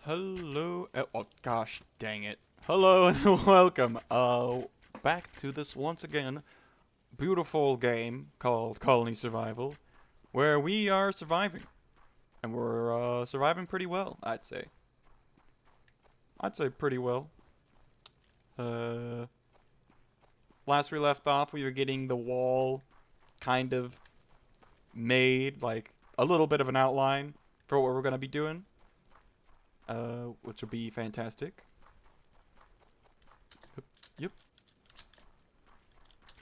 Hello, oh gosh, dang it. Hello and welcome, back to this once again beautiful game called Colony Survival, where we are surviving, and we're, surviving pretty well, I'd say. I'd say pretty well. Uh, Last we left off, we were getting the wall kind of made, like, a little bit of an outline for what we're gonna be doing, which will be fantastic. Yep.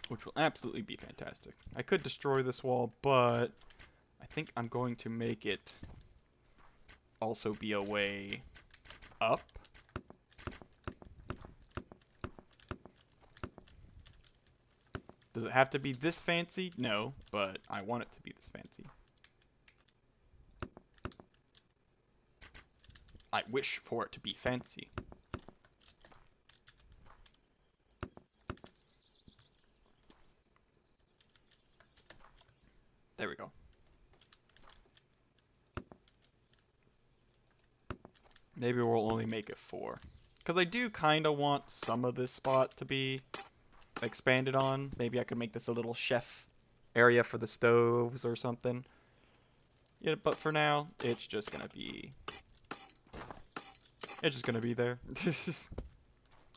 Which will absolutely be fantastic. I could destroy this wall, but I think I'm going to make it also be a way up. Does it have to be this fancy? No, but I want it to be this fancy. I wish for it to be fancy. There we go. Maybe we'll only make it 4. Because I do kind of want some of this spot to be expanded on. Maybe I could make this a little chef area for the stoves or something. Yeah, but for now, it's just gonna be there.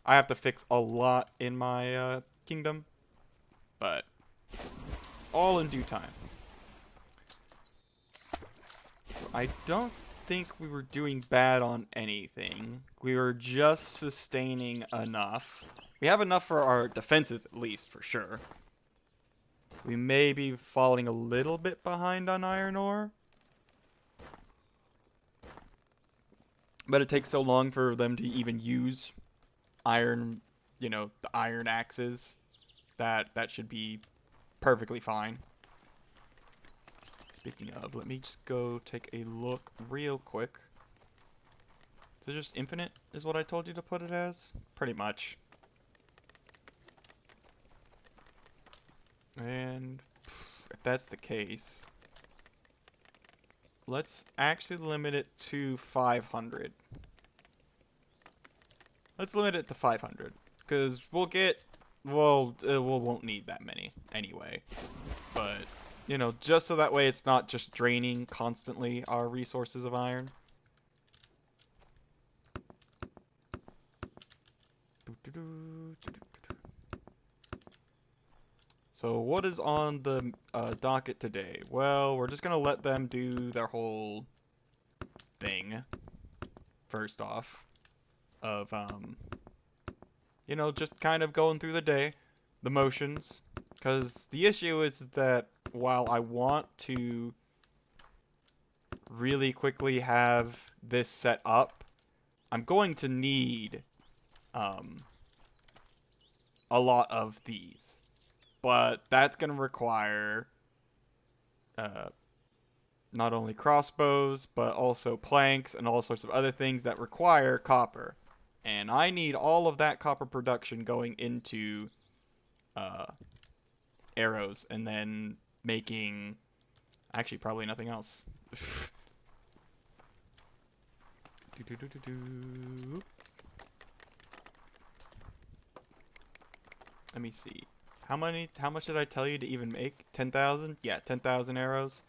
I have to fix a lot in my kingdom, but all in due time. I don't think we were doing bad on anything. We were just sustaining enough. We have enough for our defenses, at least, for sure. We may be falling a little bit behind on iron ore. But it takes so long for them to even use iron, the iron axes, that should be perfectly fine. Speaking of, let me just go take a look real quick. Is it just infinite, is what I told you to put it as? Pretty much. And if that's the case, let's actually limit it to 500. Let's limit it to 500, because we won't need that many anyway. But, just so that way it's not just draining constantly our resources of iron. So what is on the docket today? Well, we're just going to let them do their whole thing, first off, of, just kind of going through the day, the motions, because the issue is that while I want to really quickly have this set up, I'm going to need a lot of these. But that's going to require not only crossbows, but also planks and all sorts of other things that require copper. And I need all of that copper production going into arrows, and then making, actually, probably nothing else. Let me see. How much did I tell you to even make? 10,000? Yeah, 10,000 arrows.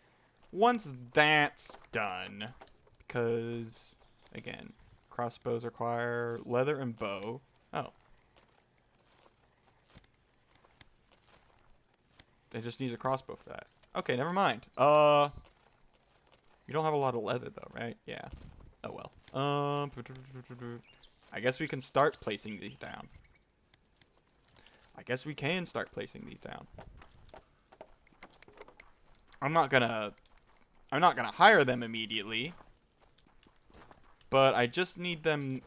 Once that's done, because, again, crossbows require leather and bow. Oh. It just needs a crossbow for that. Okay, never mind. You don't have a lot of leather though, right? Yeah. Oh well. I guess we can start placing these down. I'm not gonna hire them immediately, but I just need them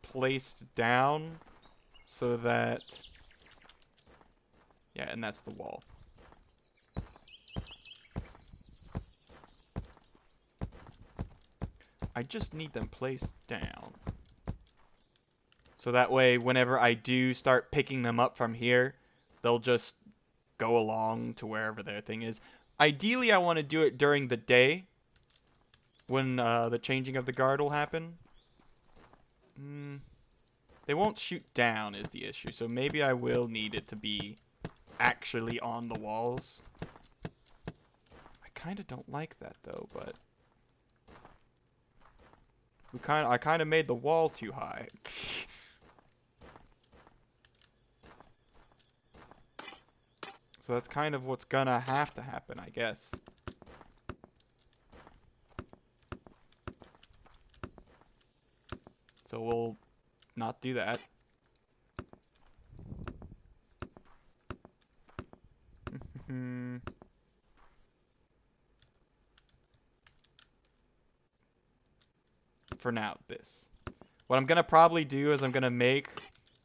placed down so that, yeah, and that's the wall. I just need them placed down. So that way, whenever I do start picking them up from here, they'll just go along to wherever their thing is. Ideally, I want to do it during the day, when the changing of the guard will happen. They won't shoot down is the issue, so maybe I will need it to be actually on the walls. I kind of don't like that though, but I kind of made the wall too high. So that's kind of what's gonna have to happen, I guess. So we'll not do that. For now, this. What I'm gonna probably do is I'm gonna make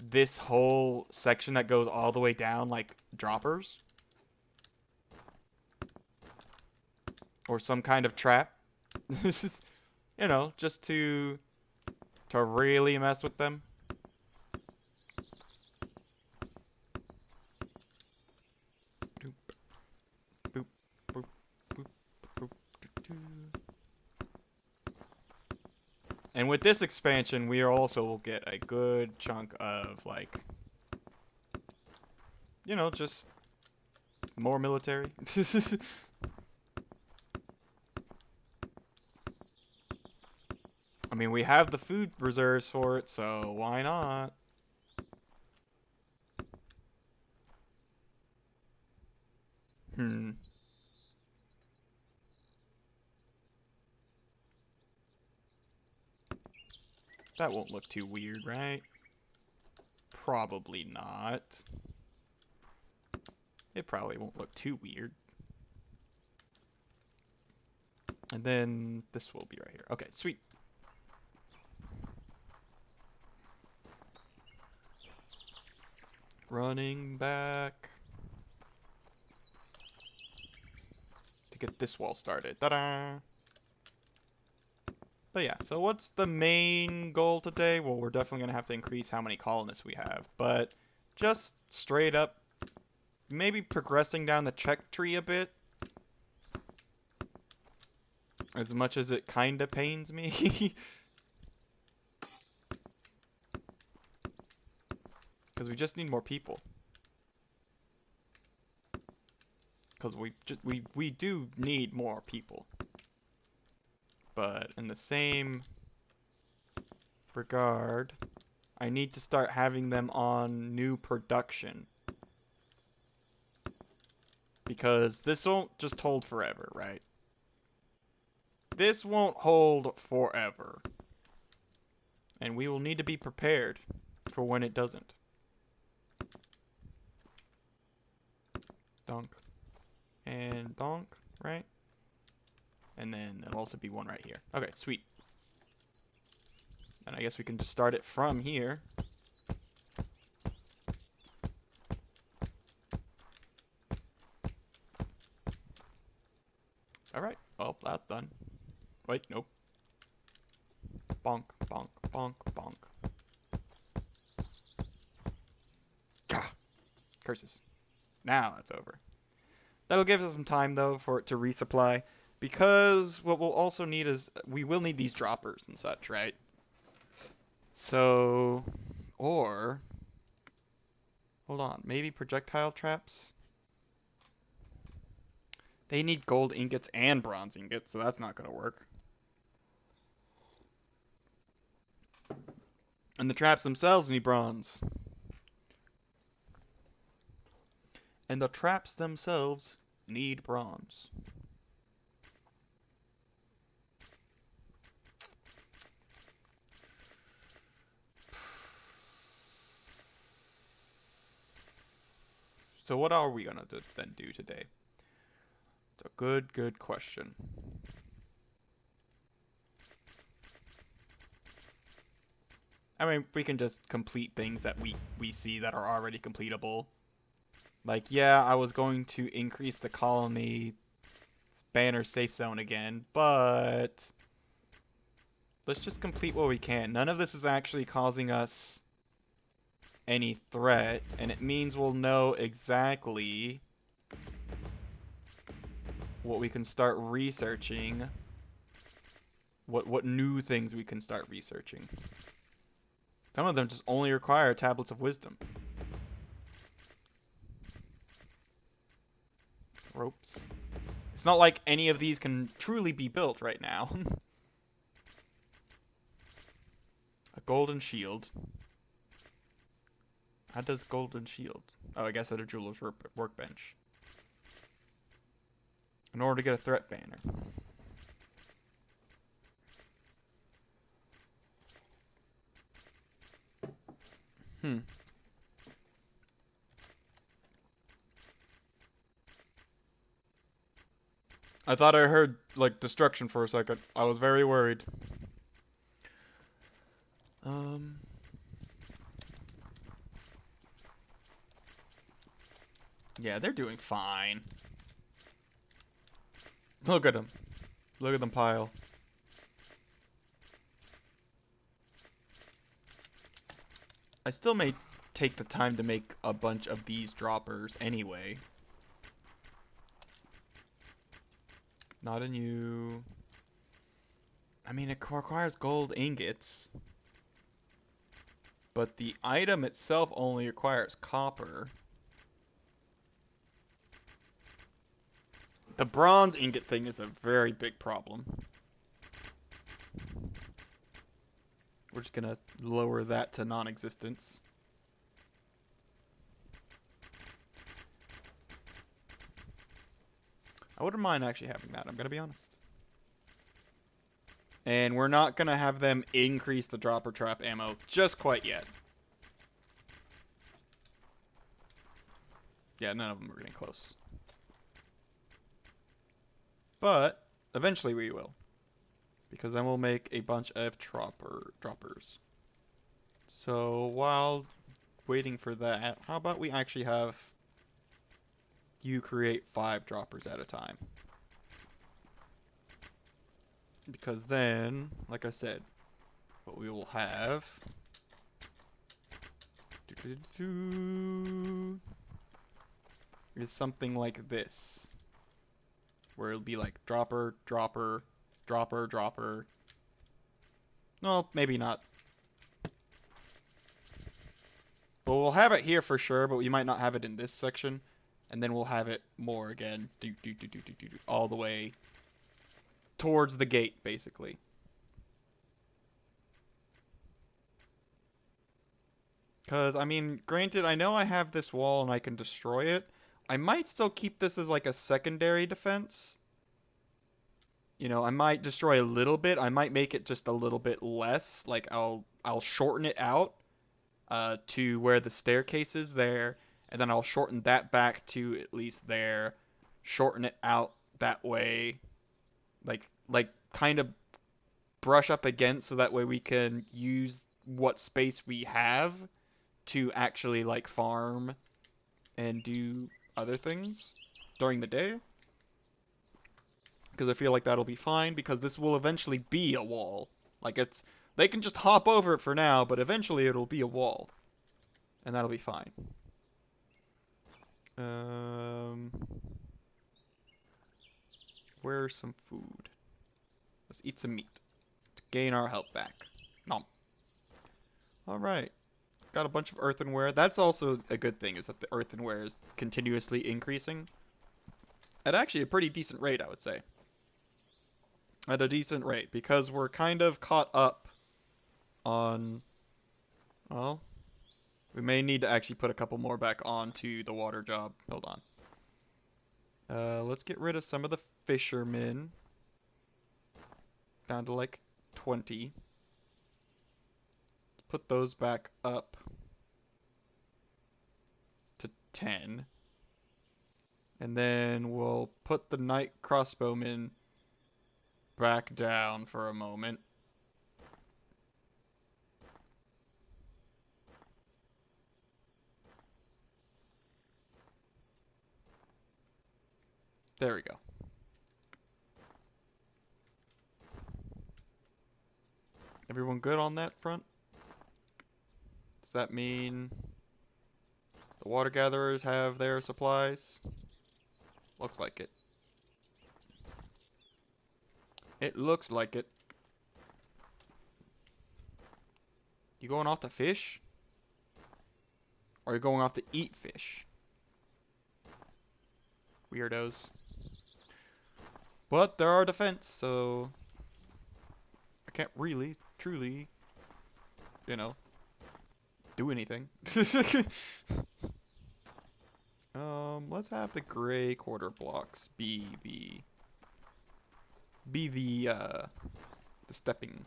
this whole section that goes all the way down like droppers. Or some kind of trap. This is, you know, just to really mess with them. Boop, boop, boop, boop, boop, and with this expansion, we also will get a good chunk of, like, you know, just more military. I mean, we have the food reserves for it, so why not? That won't look too weird, right? Probably not. It probably won't look too weird. And then this will be right here. Okay, sweet. Running back to get this wall started. Ta-da! But yeah, so what's the main goal today? Well, we're definitely going to have to increase how many colonists we have. But just straight up, maybe progressing down the check tree a bit. As much as it kind of pains me. Because we just need more people. Because we do need more people. But in the same regard, I need to start having them on new production. Because this won't just hold forever, right? This won't hold forever. And we will need to be prepared for when it doesn't. Donk. And donk, right? And then there'll also be one right here. Okay, sweet. And I guess we can just start it from here. Alright. Oh, that's done. Wait, nope. Bonk, bonk, bonk, bonk. Gah! Curses. Now that's over. That'll give us some time, though, for it to resupply. Because what we'll also need is... we will need these droppers and such, right? So... or... hold on. Maybe projectile traps? They need gold ingots and bronze ingots, so that's not going to work. And the traps themselves need bronze. And the traps themselves need bronze. So what are we going to then do today? It's a good question. I mean, we can just complete things that we see that are already completable. Like, yeah, I was going to increase the colony banner safe zone again, but let's just complete what we can. None of this is actually causing us any threat, and it means we'll know exactly what we can start researching what new things we can start researching. Some of them just only require tablets of wisdom. Ropes. It's not like any of these can truly be built right now. A golden shield. How does golden shield? Oh, I guess at a jeweler's workbench. In order to get a threat banner. I thought I heard, like, destruction for a second. I was very worried. Yeah, they're doing fine. Look at them. Look at them pile. I still may take the time to make a bunch of these droppers anyway. Not in you. I mean, it requires gold ingots. But the item itself only requires copper. The bronze ingot thing is a very big problem. We're just gonna lower that to non-existence. I wouldn't mind actually having that, I'm gonna be honest. And we're not gonna have them increase the dropper trap ammo just quite yet. Yeah, none of them are getting close. But eventually we will. Because then we'll make a bunch of droppers. So while waiting for that, how about we actually have you create 5 droppers at a time? Because then, like I said, what we will have is something like this. Where it'll be like dropper, dropper, dropper, dropper. No, maybe not. But we'll have it here for sure, but we might not have it in this section. And then we'll have it more again, all the way towards the gate, basically. Because, I mean, granted, I know I have this wall and I can destroy it. I might still keep this as like a secondary defense. You know, I might destroy a little bit. I might make it just a little bit less. Like, I'll shorten it out to where the staircase is there. And then I'll shorten that back to at least there. Shorten it out that way. Like kind of brush up against so that way we can use what space we have to actually like farm and do other things during the day. Because I feel like that'll be fine, because this will eventually be a wall. Like, they can just hop over it for now, but eventually it'll be a wall. And that'll be fine. Where's some food? Let's eat some meat to gain our health back. Nom. Alright. Got a bunch of earthenware. That's also a good thing, is that the earthenware is continuously increasing. At actually a pretty decent rate, I would say. At a decent rate, because we're kind of caught up on, well, we may need to actually put a couple more back onto the water job. Hold on. Let's get rid of some of the fishermen. Down to like 20. Put those back up to 10. And then we'll put the night crossbowmen back down for a moment. There we go. Everyone good on that front? Does that mean the water gatherers have their supplies? Looks like it. It looks like it. You going off to fish? Or are you going off to eat fish? Weirdos. But there are defense, so I can't really, truly, you know, do anything. Let's have the gray quarter blocks be the stepping.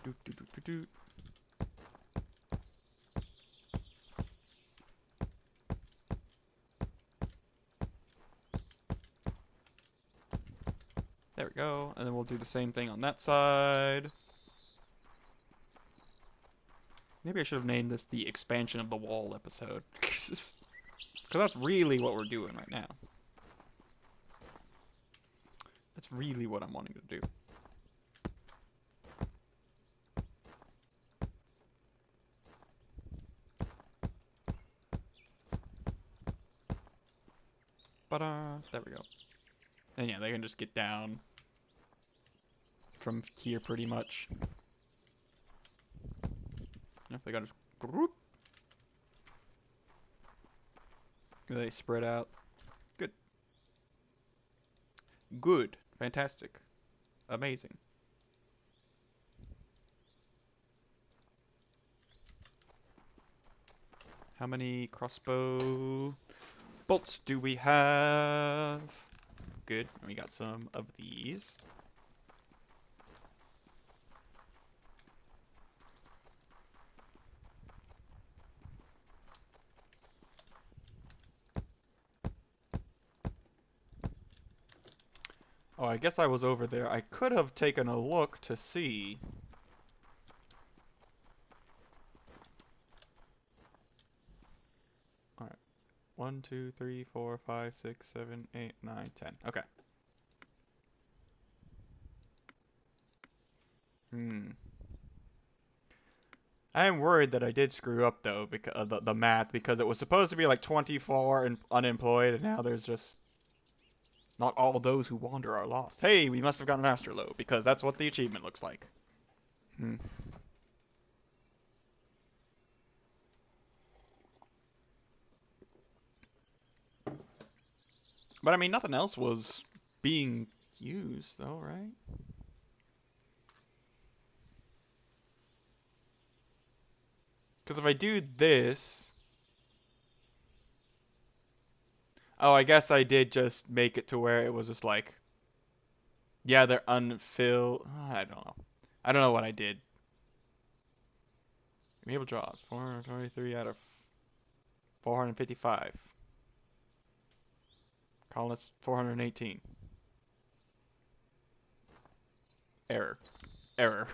Doot, doot, doot, doot, doot. There we go, and then we'll do the same thing on that side. Maybe I should have named this the expansion of the wall episode. Because that's really what we're doing right now. That's really what I'm wanting to do. But there we go. And yeah, they can just get down from here pretty much. Yep, they gotta group. They spread out. Good. Good. Fantastic. Amazing. How many crossbow bolts do we have? Good. We got some of these. Oh, I guess I was over there. I could have taken a look to see. Alright. 1, 2, 3, 4, 5, 6, 7, 8, 9, 10. Okay. I am worried that I did screw up though, because the math, because it was supposed to be like 24 and unemployed, and now there's just not all those who wander are lost. Hey, we must have gotten an Astrolobe, because that's what the achievement looks like. But I mean, nothing else was being used though, right? Because if I do this... Oh, I guess I did just make it to where it was just like... Yeah, they're unfilled. I don't know. I don't know what I did. Enable draws. 423 out of 455. Colonists 418. Error. Error.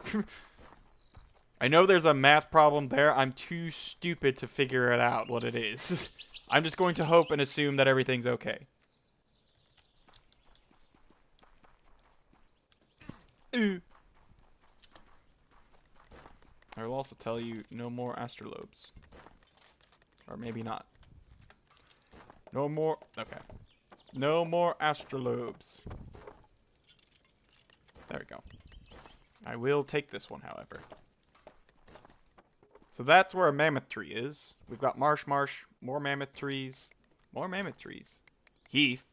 I know there's a math problem there. I'm too stupid to figure it out what it is. I'm just going to hope and assume that everything's okay. I will also tell you no more astrolobes. Or maybe not. No more. Okay. No more astrolobes. There we go. I will take this one, however. So that's where a mammoth tree is. We've got marsh, more mammoth trees. More mammoth trees. Heath.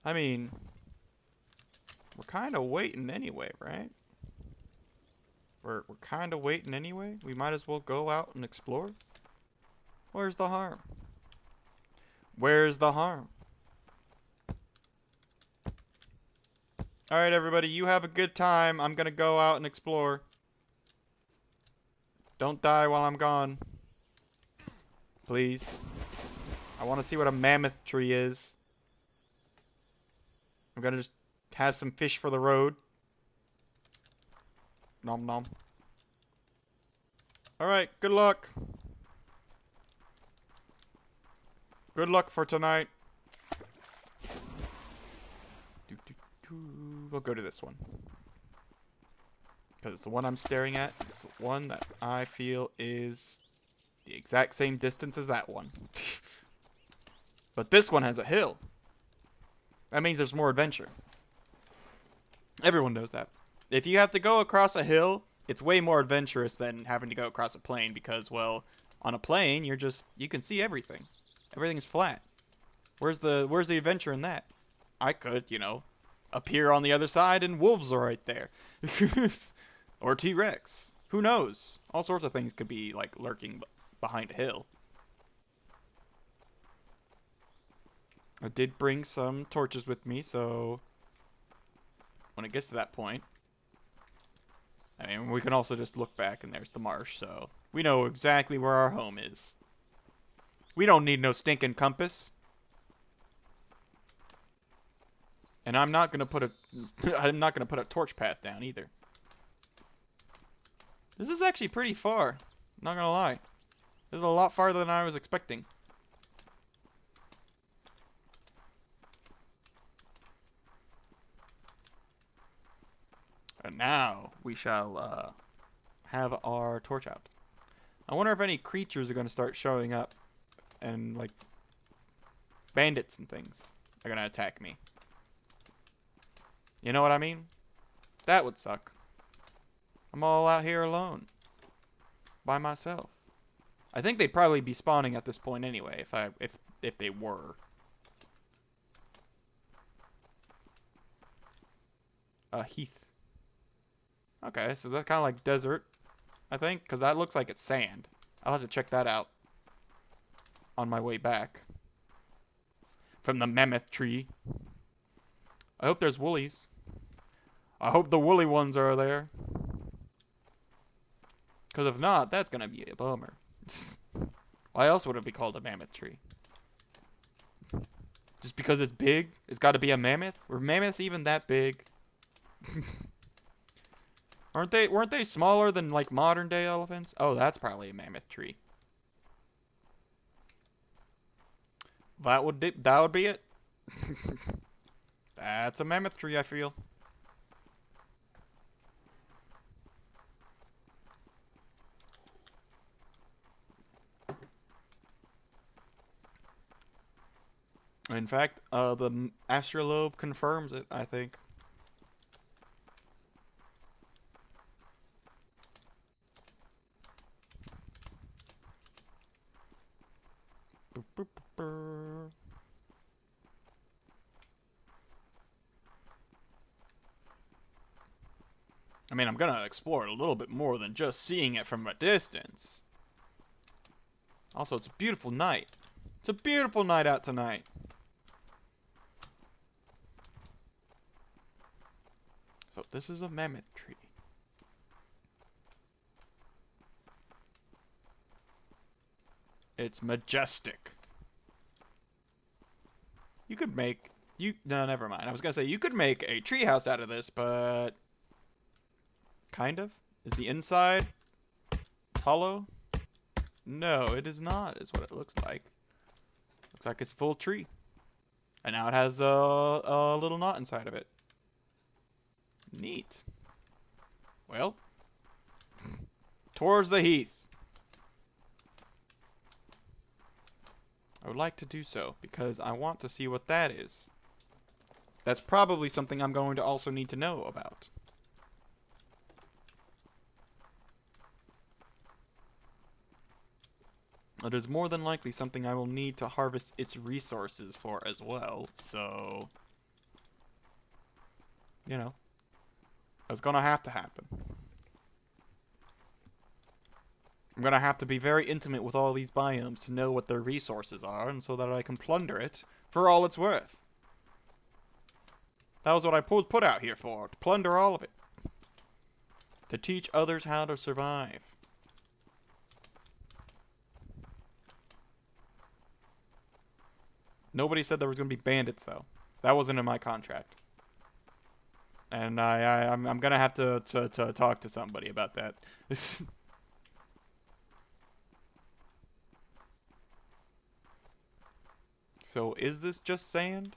I mean, we're kind of waiting anyway, right? We're kind of waiting anyway. We might as well go out and explore. Where's the harm? Where's the harm? Alright, everybody, you have a good time. I'm gonna go out and explore. Don't die while I'm gone. Please. I want to see what a mammoth tree is. I'm gonna just have some fish for the road. Nom nom. Alright, good luck. Good luck for tonight. We'll go to this one. Because it's the one I'm staring at. It's the one that I feel is the exact same distance as that one. But this one has a hill. That means there's more adventure. Everyone knows that. If you have to go across a hill, it's way more adventurous than having to go across a plain because, well, on a plain, you can see everything. Everything's flat. Where's the adventure in that? I could, appear on the other side and wolves are right there. Or T-Rex. Who knows? All sorts of things could be like lurking behind a hill. I did bring some torches with me, so when it gets to that point, I mean, we can also just look back and there's the marsh, so we know exactly where our home is. We don't need no stinking compass. And I'm not gonna put a I'm not gonna put a torch path down either. This is actually pretty far. Not gonna lie. This is a lot farther than I was expecting. And now we shall have our torch out. I wonder if any creatures are gonna start showing up and like bandits and things are gonna attack me. You know what I mean? That would suck. I'm all out here alone. By myself. I think they'd probably be spawning at this point anyway, if they were. Heath. Okay, so that's kind of like desert, I think, because that looks like it's sand. I'll have to check that out on my way back. From the mammoth tree. I hope there's woolies. I hope the woolly ones are there. Because if not, that's going to be a bummer. Why else would it be called a mammoth tree? Just because it's big? It's got to be a mammoth? Were mammoths even that big? Weren't they smaller than like modern day elephants? Oh, that's probably a mammoth tree. That would be it. That's a mammoth tree, I feel. In fact, the astrolabe confirms it, I think. I mean, I'm gonna explore it a little bit more than just seeing it from a distance. Also, it's a beautiful night. It's a beautiful night out tonight. So this is a mammoth tree. It's majestic. You could make... No, never mind. I was gonna say, you could make a treehouse out of this, but... Kind of? Is the inside hollow? No, it is not, is what it looks like. Looks like it's full tree. And now it has a little knot inside of it. Neat. Well, towards the heath. I would like to do so, because I want to see what that is. That's probably something I'm going to also need to know about. It is more than likely something I will need to harvest its resources for as well, so... You know, it's gonna have to happen. I'm gonna have to be very intimate with all these biomes to know what their resources are, and so that I can plunder it for all it's worth. That was what I put out here for, to plunder all of it. To teach others how to survive. Nobody said there was gonna be bandits, though. That wasn't in my contract. And I'm gonna have to talk to somebody about that. So is this just sand?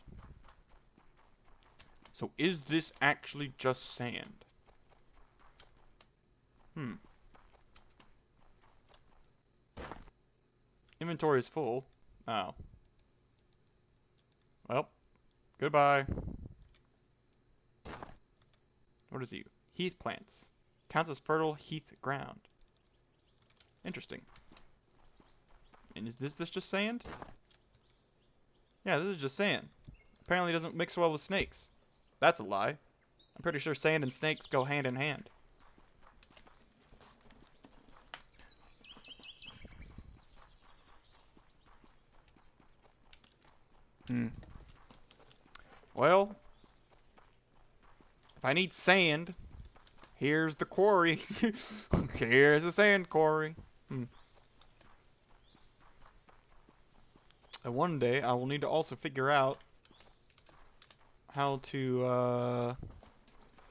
So is this actually just sand? Inventory is full. Oh. Well, goodbye. What is he? Heath plants. Counts as fertile heath ground. Interesting. And is this just sand? Yeah, this is just sand. Apparently it doesn't mix well with snakes. That's a lie. I'm pretty sure sand and snakes go hand in hand. Well, if I need sand, here's the quarry. Here's the sand quarry. And one day I will need to also figure out how to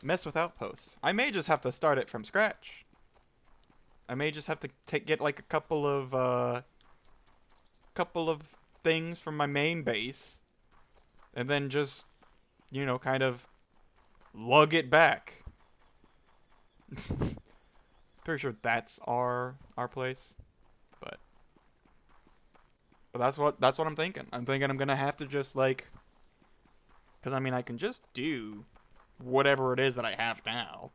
mess with outposts. I may just have to start it from scratch. I may just have to get like a couple of things from my main base, and then just, you know, kind of lug it back. Pretty sure that's our place, but that's what I'm thinking. I'm thinking I'm gonna have to just like, because I mean I can just do whatever it is that I have now.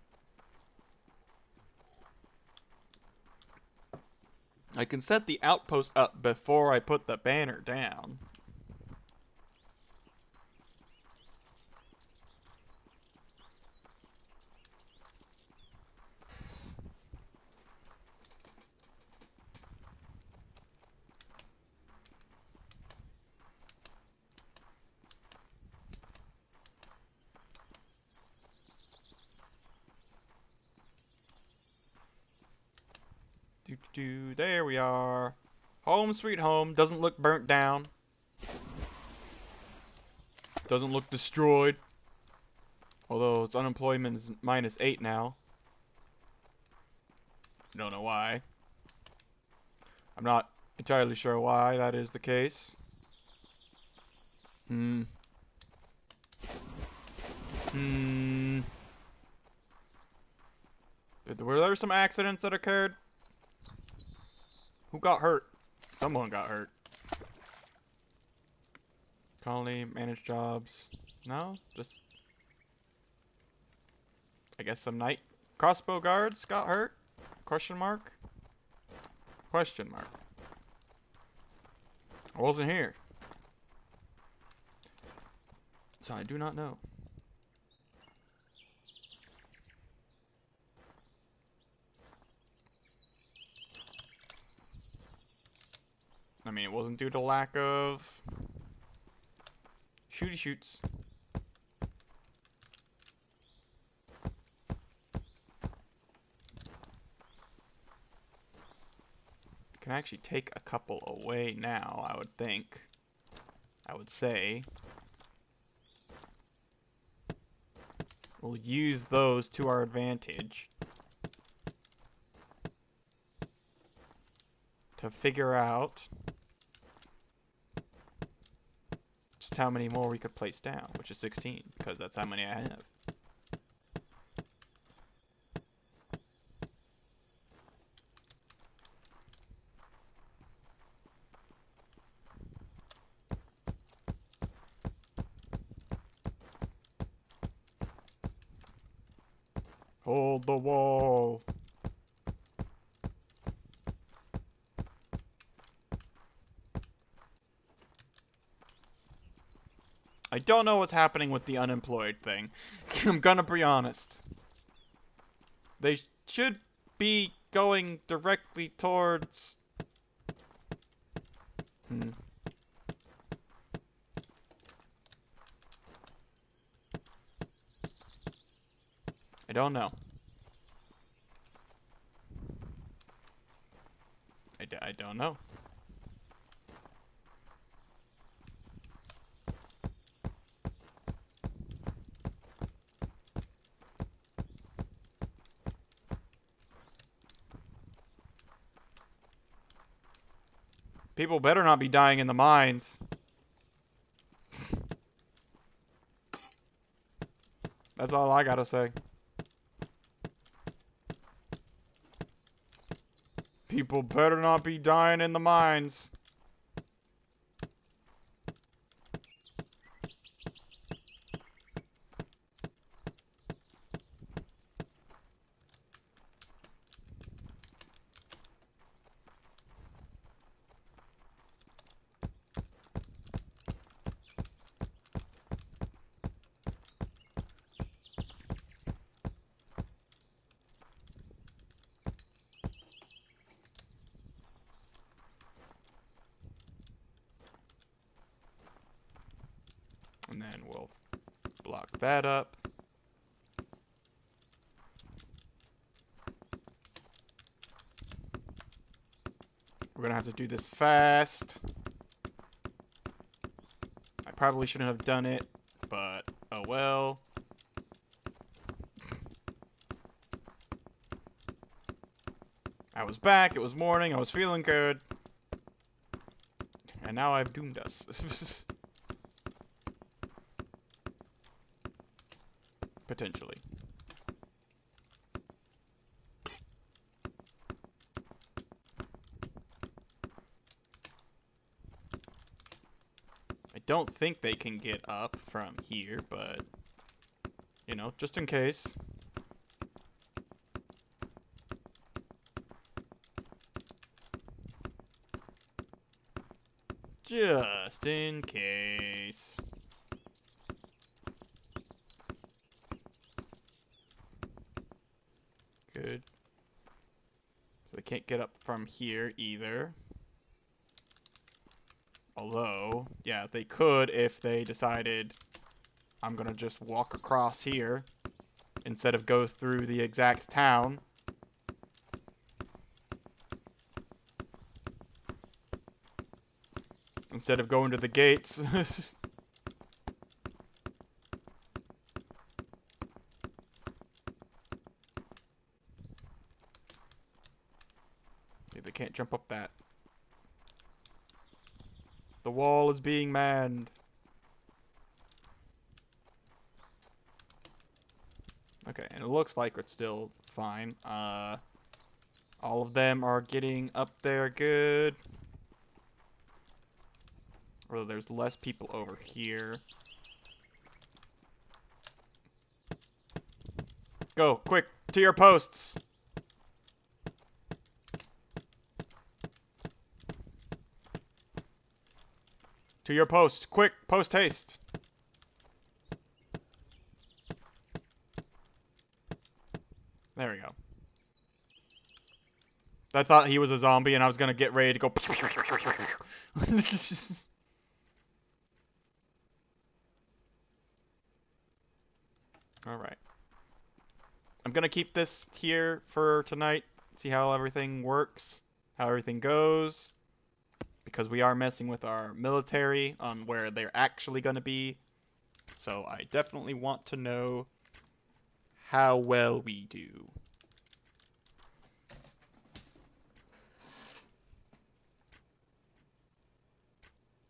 I can set the outpost up before I put the banner down. There we are. Home sweet home. Doesn't look burnt down. Doesn't look destroyed. Although its unemployment is -8 now. Don't know why. I'm not entirely sure why that is the case. Were there some accidents that occurred? Who got hurt? Someone got hurt. Colony, manage jobs. No? Just... I guess some night crossbow guards got hurt? Question mark? Question mark. I wasn't here, so I do not know. I mean, it wasn't due to lack of shooty shoots. Can actually take a couple away now, I would think. I would say. We'll use those to our advantage to figure out just how many more we could place down, which is 16, because that's how many I have. Hold the wall. I don't know what's happening with the unemployed thing. I'm gonna be honest. They should be going directly towards... I don't know. I don't know. People better not be dying in the mines. That's all I gotta say. People better not be dying in the mines. And then we'll block that up. We're gonna have to do this fast. I probably shouldn't have done it, but oh well. I was back, it was morning, I was feeling good. And now I've doomed us. Potentially. I don't think they can get up from here, but, you know, just in case. Just in case. Good. So they can't get up from here either. Although, yeah, they could if they decided I'm gonna just walk across here instead of go through the exact town. Instead of going to the gates. They can't jump up that. The wall is being manned. Okay, and it looks like it's still fine. All of them are getting up there good. Or there's less people over here. Go, quick, to your posts! To your post, quick, post haste! There we go. I thought he was a zombie and I was gonna get ready to go. Alright. I'm gonna keep this here for tonight. See how everything works. How everything goes. Because we are messing with our military on where they're actually gonna be. So I definitely want to know how well we do.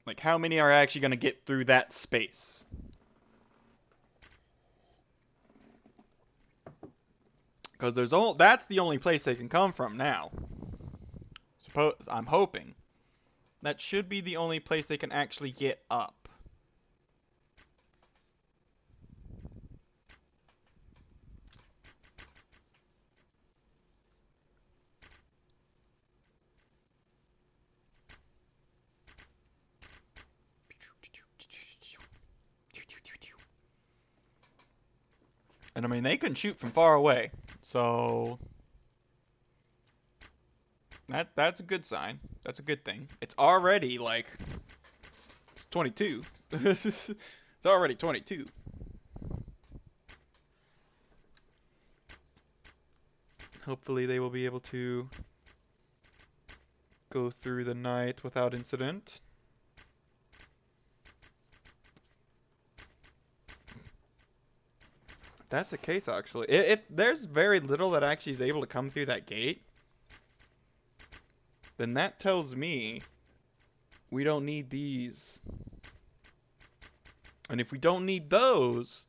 Like, how many are actually going to get through that space? Because that's the only place they can come from now. I'm hoping. That should be the only place they can actually get up. And I mean, they can shoot from far away, so that's a good sign. That's a good thing. It's already like it's 22. It's already 22. Hopefully they will be able to go through the night without incident. That's the case, actually. If there's very little that actually is able to come through that gate, then that tells me we don't need these. And if we don't need those,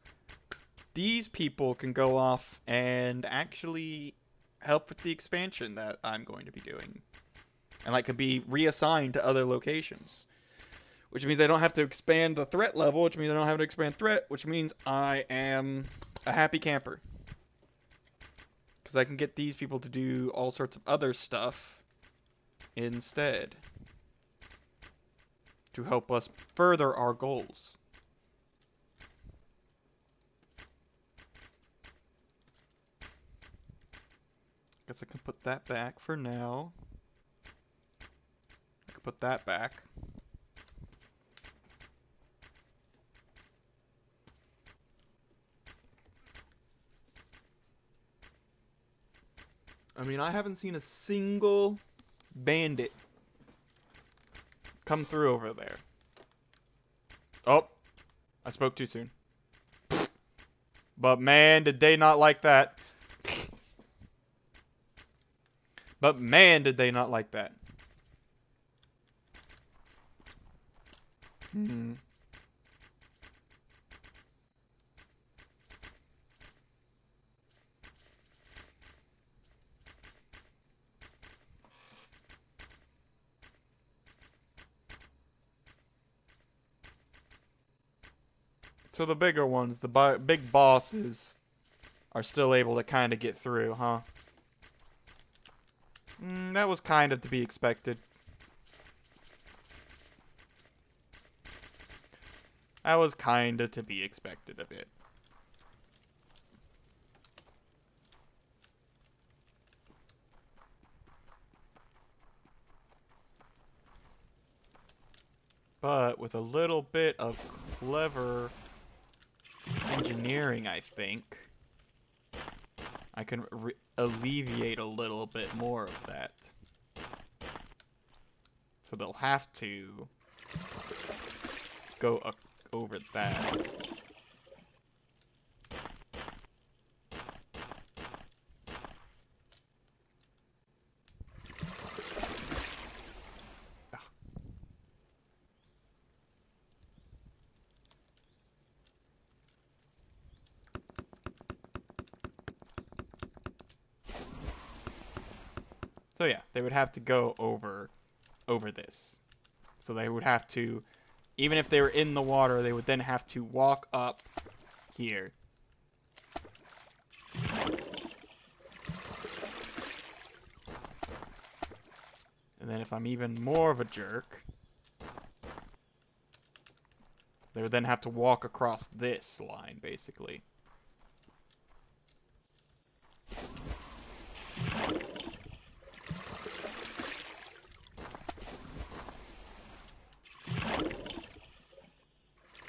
these people can go off and actually help with the expansion that I'm going to be doing. And like could be reassigned to other locations. Which means I don't have to expand the threat level, which means I don't have to expand threat, which means I am a happy camper. Because I can get these people to do all sorts of other stuff instead. To help us further our goals. Guess I can put that back for now. I can put that back. I mean, I haven't seen a single bandit come through over there. Oh, I spoke too soon. But man, did they not like that. But man, did they not like that. Hmm. So the bigger ones, the big bosses, are still able to kind of get through, huh? That was kind of to be expected. That was kind of to be expected a bit. But with a little bit of clever engineering, I think, I can alleviate a little bit more of that. So they'll have to go over that. So yeah, they would have to go over this. So they would have to, even if they were in the water, they would then have to walk up here. And then if I'm even more of a jerk, they would then have to walk across this line, basically.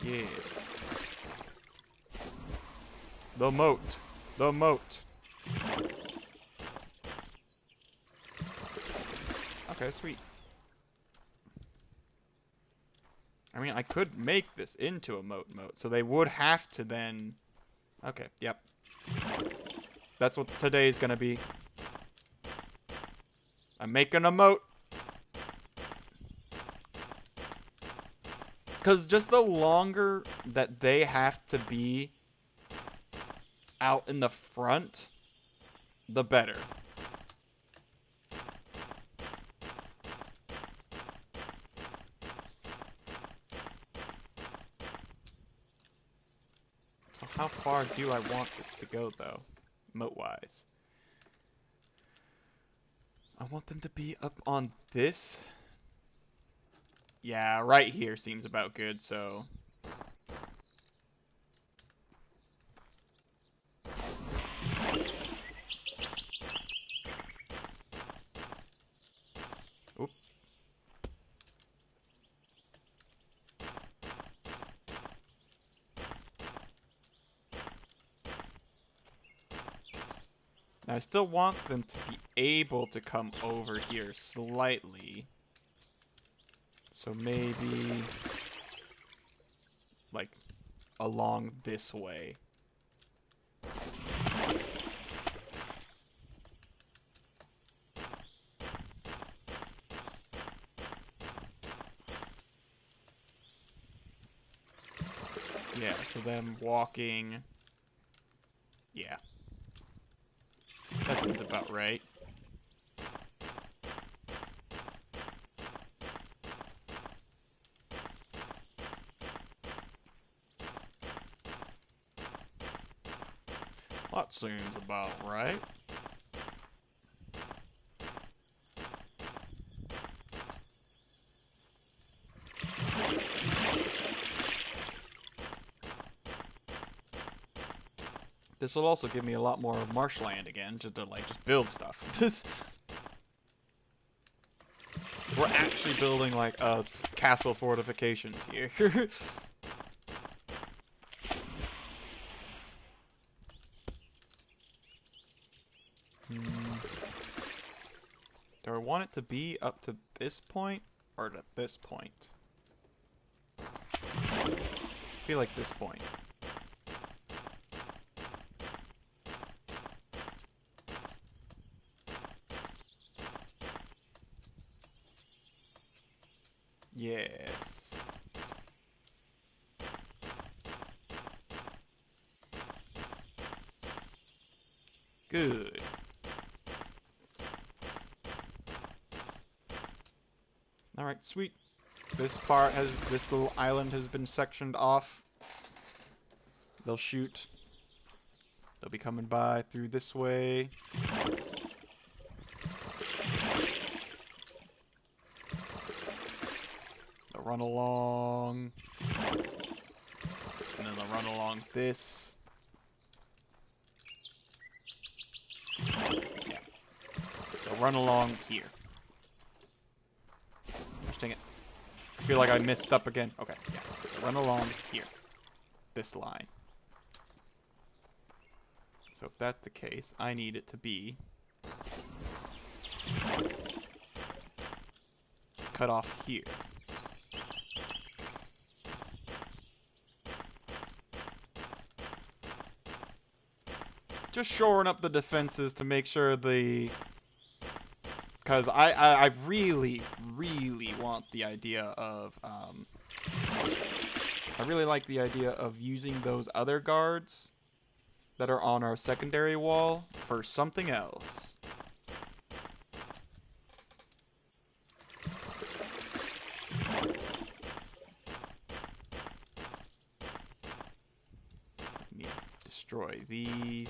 Yes. The moat. The moat. Okay, sweet. I mean, I could make this into a moat, so they would have to then... Okay, yep. That's what today's gonna be. I'm making a moat. Because just the longer that they have to be out in the front, the better. So how far do I want this to go, though, moat-wise? I want them to be up on this. Yeah, right here seems about good, so... Oop. Now, I still want them to be able to come over here slightly. So maybe... like, along this way. Yeah, so them walking... Yeah. That seems about right. That seems about right. This will also give me a lot more marshland again, just to like just build stuff. We're actually building like a castle fortifications here. it to be up to this point or to this point? I feel like this point. Yes. Good. Alright, sweet. This little island has been sectioned off. They'll shoot. They'll be coming by through this way. They'll run along. And then they'll run along this. Yeah. They'll run along here. Gosh dang it. I feel like I messed up again. Okay, yeah. They'll run along here. This line. So if that's the case, I need it to be cut off here. Just shoring up the defenses to make sure the... Because I really, really want the idea of... I really like the idea of using those other guards that are on our secondary wall for something else. We need to destroy these.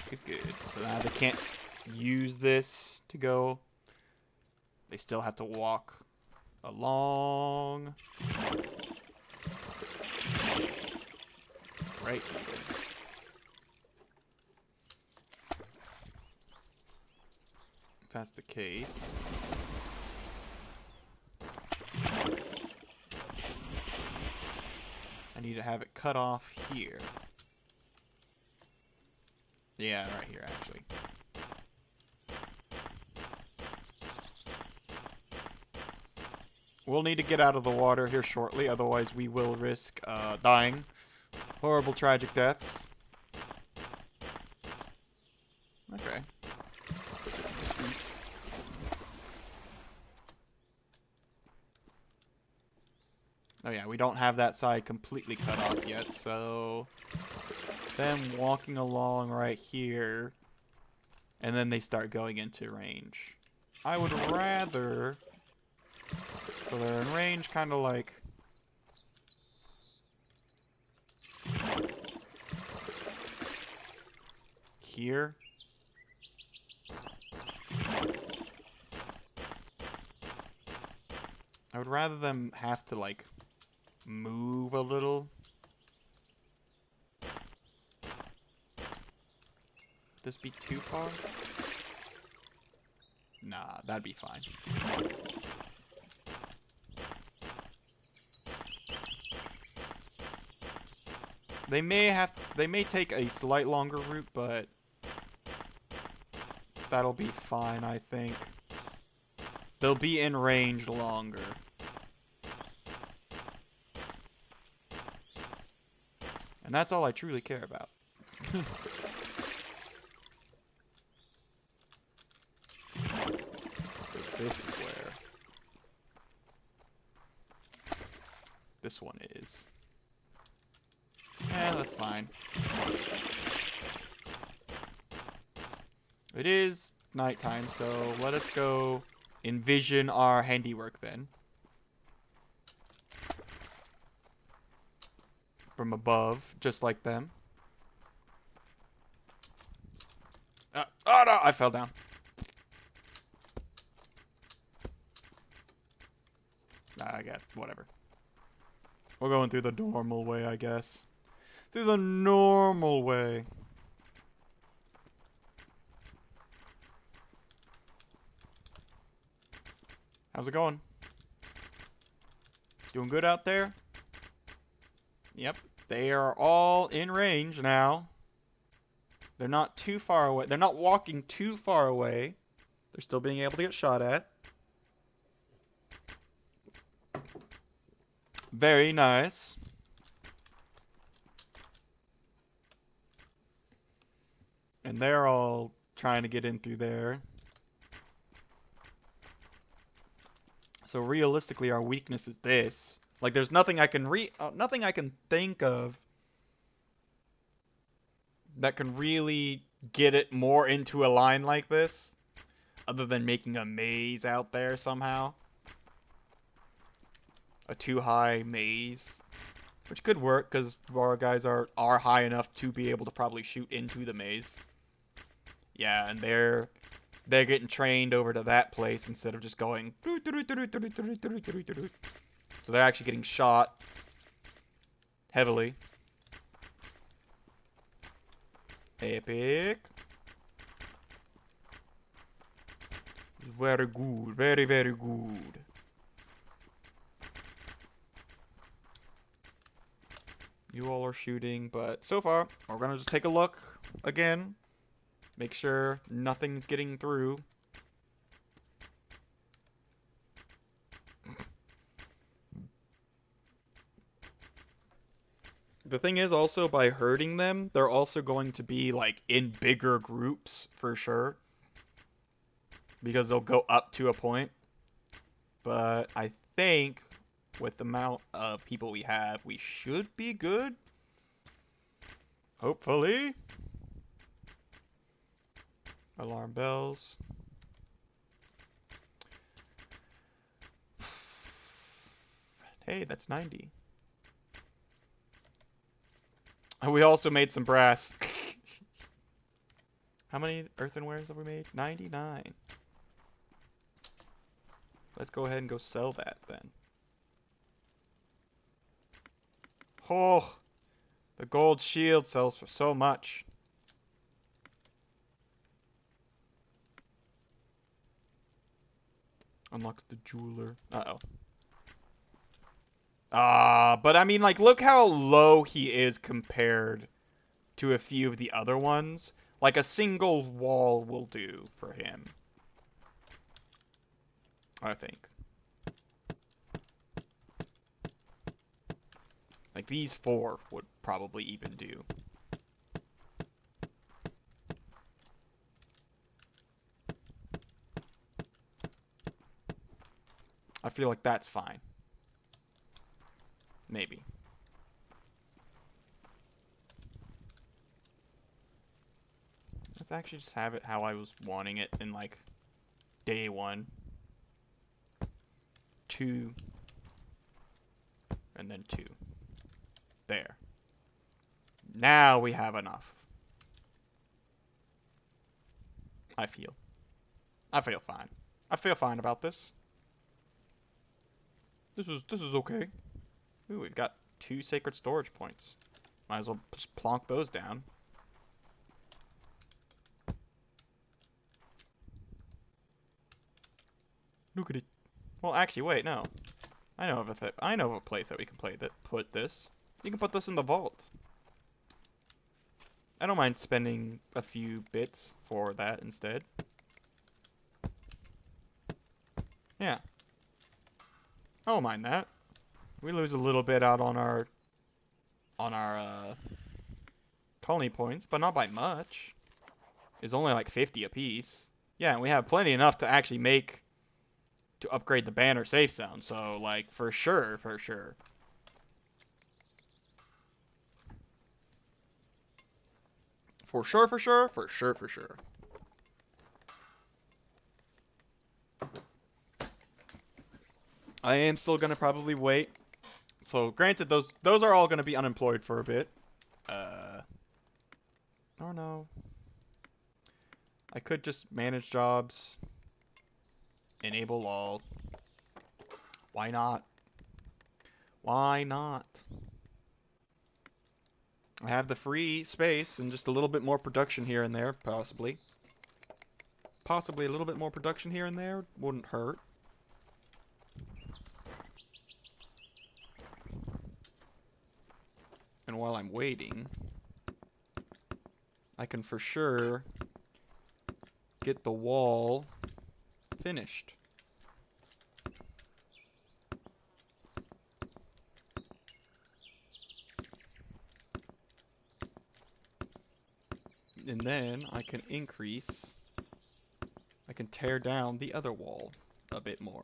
Good, good. So now they can't use this to go. They still have to walk along. Right here. If that's the case. I need to have it cut off here. Yeah, right here, actually. We'll need to get out of the water here shortly, otherwise we will risk dying. Horrible, tragic deaths. Okay. Oh yeah, we don't have that side completely cut off yet, so... Them walking along right here, and then they start going into range. I would rather... So they're in range kind of like... here. I would rather them have to like move a little. Would this be too far? Nah, that'd be fine. They may take a slight longer route, but that'll be fine, I think. They'll be in range longer. And that's all I truly care about. This is where this one is. Yeah, that's fine. It is nighttime, so let us go envision our handiwork then. From above, just like them. Oh no, I fell down. I guess, whatever. We're going through the normal way, I guess. Through the normal way. How's it going? Doing good out there? Yep. They are all in range now. They're not too far away. They're not walking too far away. They're still being able to get shot at. Very nice. And they're all trying to get in through there. So realistically, our weakness is this. Like, there's nothing I can nothing I can think of that can really get it more into a line like this, other than making a maze out there somehow. A too high maze, which could work because our guys are high enough to be able to probably shoot into the maze. Yeah, and they're getting trained over to that place instead of just going. So they're actually getting shot heavily. Epic. Very good. Very, very good. You all are shooting, but so far, we're gonna just take a look again. Make sure nothing's getting through. The thing is also, by hurting them, they're also going to be like in bigger groups for sure. Because they'll go up to a point. But I think with the amount of people we have, we should be good. Hopefully. Alarm bells. Hey, that's 90. We also made some brass. How many earthenwares have we made? 99. Let's go ahead and go sell that then. Oh, the gold shield sells for so much. Unlocks the jeweler. Uh-oh. But I mean, like, look how low he is compared to a few of the other ones. Like, a single wall will do for him. I think. Like, these 4 would probably even do. I feel like that's fine. Maybe. Let's actually just have it how I was wanting it in, like, day 1. 2. And then 2. There. Now we have enough. I feel fine. I feel fine about this. This is okay. Ooh, we've got 2 sacred storage points. Might as well just plonk those down. Look at it. Well, actually, wait, no. I know of a place that we can put this. You can put this in the vault. I don't mind spending a few bits for that instead. Yeah. I don't mind that. We lose a little bit out on our colony points, but not by much. It's only like 50 apiece. Yeah, and we have plenty enough to actually to upgrade the banner safe zone. So, like, for sure, for sure. For sure, for sure, for sure, for sure. I am still gonna probably wait. So, granted, those are all gonna be unemployed for a bit. Oh no. I could just manage jobs. Enable all. Why not? Why not? I have the free space and just a little bit more production here and there, possibly. Possibly a little bit more production here and there wouldn't hurt. And while I'm waiting, I can for sure get the wall finished. And then I can tear down the other wall a bit more.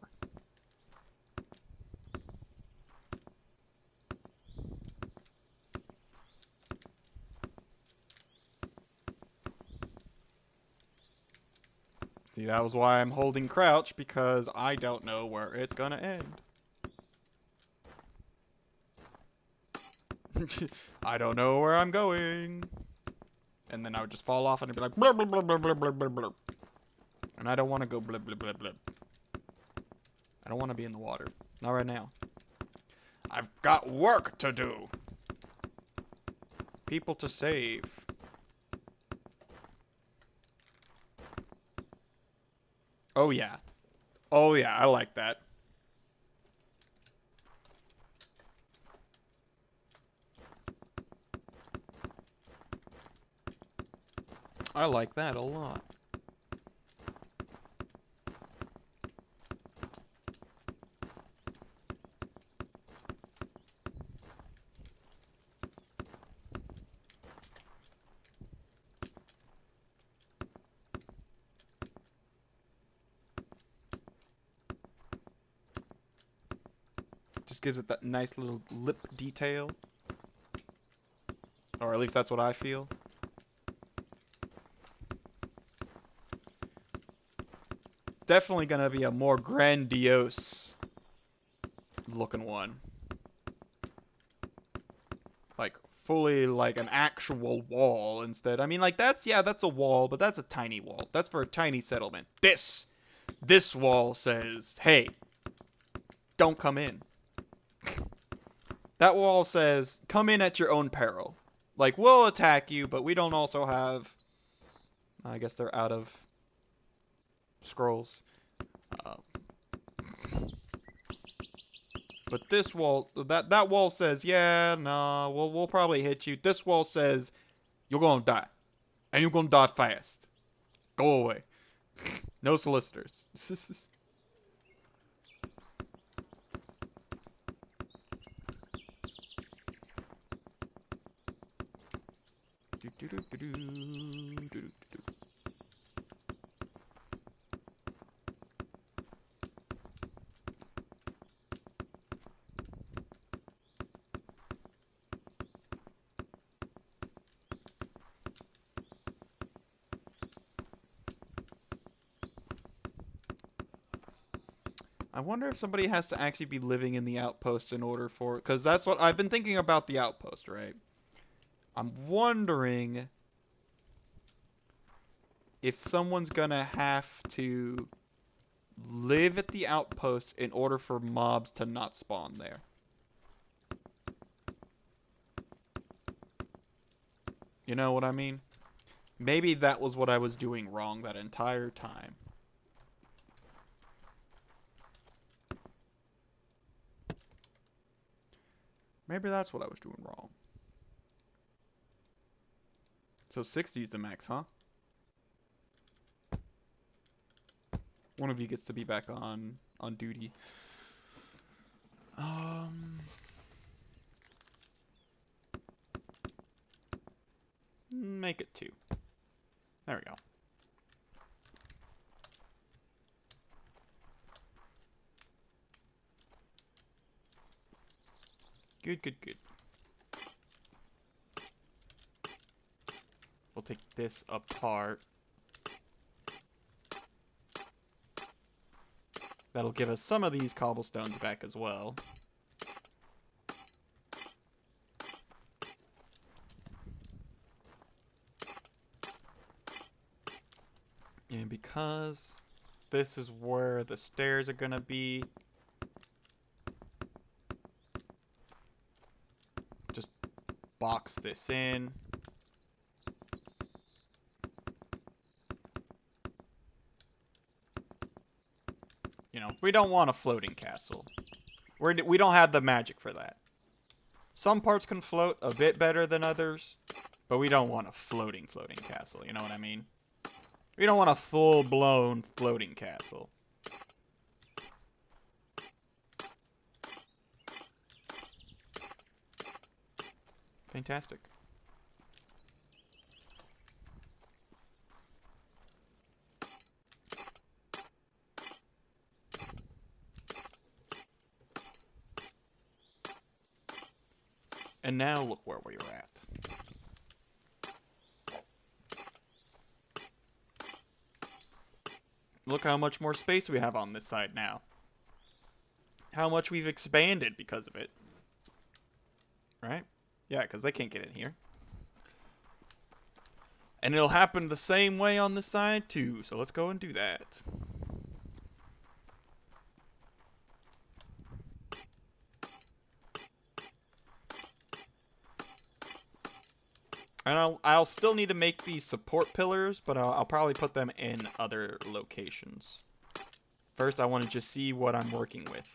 See, that was why I'm holding crouch, because I don't know where it's gonna end. I don't know where I'm going. And then I would just fall off and it'd be like blub, blub, blub, blub, blub, blub, blub, blub. And I don't want to go blub, blub, blub, blub. I don't want to be in the water. Not right now. I've got work to do. People to save. Oh yeah. Oh yeah, I like that. I like that a lot. Just gives it that nice little lip detail. Or at least that's what I feel. Definitely gonna be a more grandiose looking one. Like, fully like an actual wall instead. I mean, like, that's a wall, but that's a tiny wall. That's for a tiny settlement. This wall says, hey, don't come in. That wall says, come in at your own peril. Like, we'll attack you, but we don't also have... I guess they're out of scrolls. But this wall, that wall says, yeah, nah, we'll probably hit you. This wall says, you're gonna die. And you're gonna die fast. Go away. No solicitors. I wonder if somebody has to actually be living in the outpost in order for... Because that's what... I've been thinking about the outpost, right? I'm wondering if someone's gonna have to live at the outpost in order for mobs to not spawn there. You know what I mean? Maybe that was what I was doing wrong that entire time. Maybe that's what I was doing wrong. So 60 is the max, huh? One of you gets to be back on duty. Make it 2. There we go. Good, good, good. We'll take this apart. That'll give us some of these cobblestones back as well. And because this is where the stairs are gonna be, just box this in. You know, we don't want a floating castle. We don't have the magic for that. Some parts can float a bit better than others, but we don't want a floating castle, you know what I mean? We don't want a full-blown floating castle. Fantastic. And now look where we are at. Look how much more space we have on this side now. How much we've expanded because of it. Right? Yeah, because they can't get in here. And it'll happen the same way on this side too, so let's go and do that. And I'll still need to make these support pillars, but I'll probably put them in other locations. First, I want to just see what I'm working with.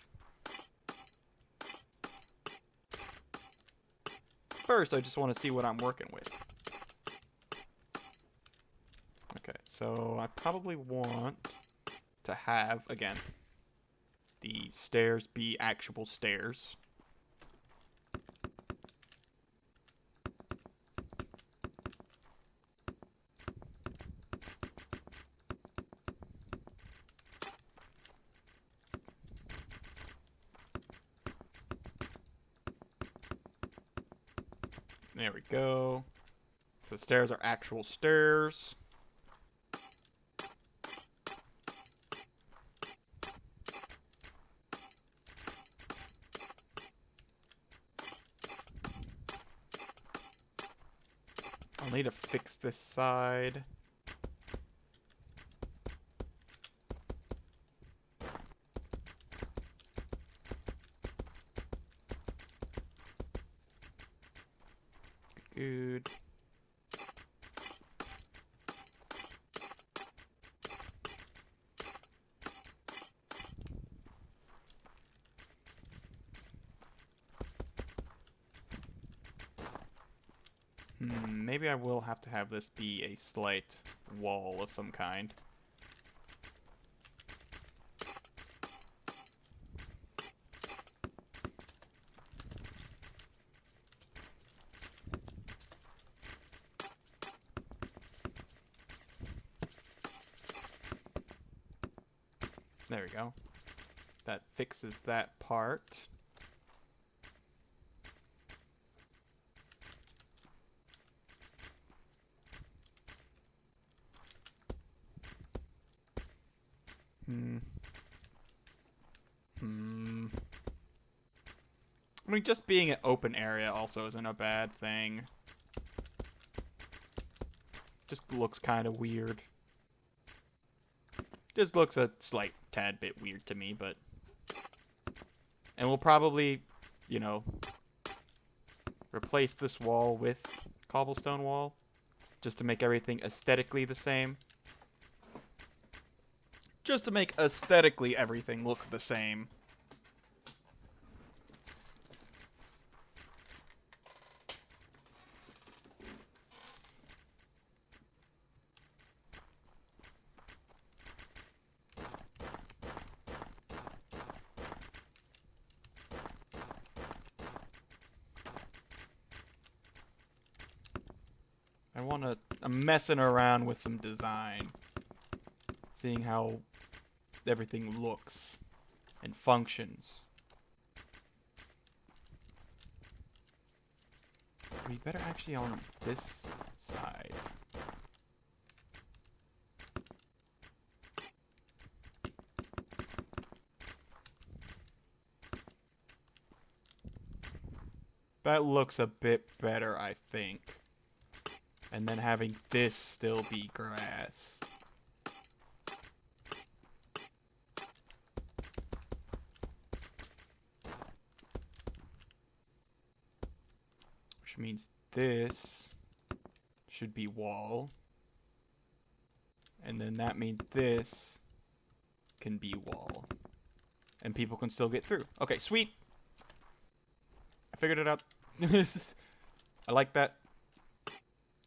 First, I just want to see what I'm working with. Okay, so I probably want to have, again, the stairs be actual stairs. There we go. So the stairs are actual stairs. I'll need to fix this side. Good. Maybe I will have to have this be a slight wall of some kind. There we go. That fixes that part. I mean, just being an open area also isn't a bad thing. Just looks kind of weird. Just looks a slight tad bit weird to me, but... And we'll probably, you know, replace this wall with cobblestone wall, just to make everything aesthetically the same. Just to make aesthetically everything look the same. I'm messing around with some design, seeing how everything looks and functions. We better actually on this side. That looks a bit better, I think. And then having this still be grass. Which means this should be wall. And then that means this can be wall. And people can still get through. Okay, sweet. I figured it out. I like that.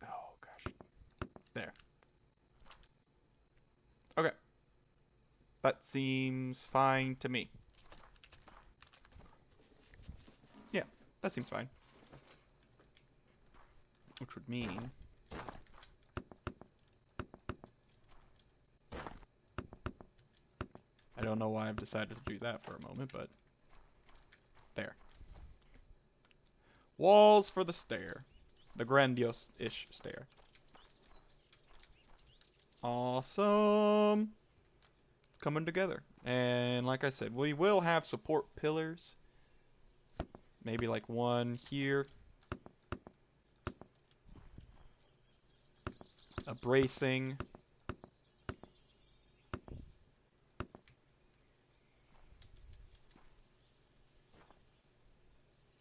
Oh gosh. There. Okay. That seems fine to me. Yeah, that seems fine. Which would mean... I don't know why I've decided to do that for a moment, but... There. Walls for the stair. The grandiose-ish stair. Awesome! Coming together. And like I said, we will have support pillars. Maybe like one here. A bracing.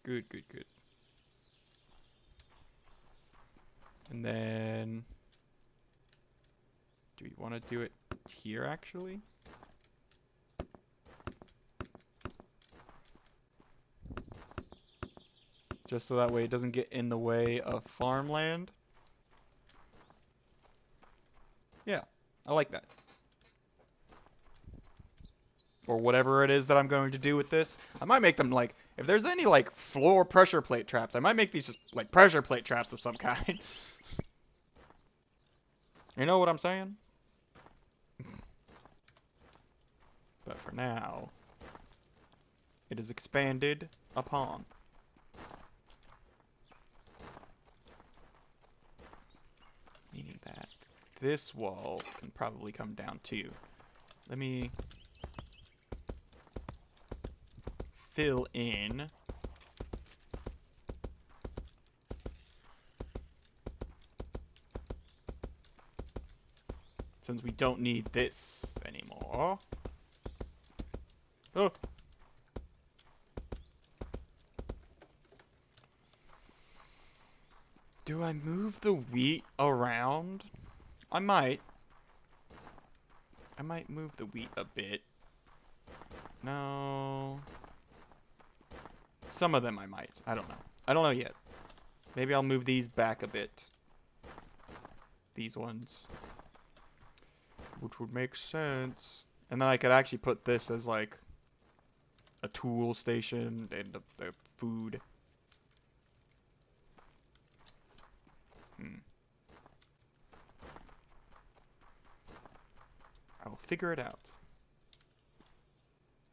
Good, good, good. And then... Do we want to do it here, actually? Just so that way it doesn't get in the way of farmland. Yeah, I like that. Or whatever it is that I'm going to do with this. I might make them like, if there's any like floor pressure plate traps, I might make these just like pressure plate traps of some kind. You know what I'm saying? But for now, it is expanded upon. Meaning that this wall can probably come down too. Let me fill in. Since we don't need this anymore. Oh. Do I move the wheat around? I might. I might move the wheat a bit. No. Some of them I might. I don't know. I don't know yet. Maybe I'll move these back a bit. These ones. Which would make sense. And then I could actually put this as like a tool station and the food. I'll figure it out.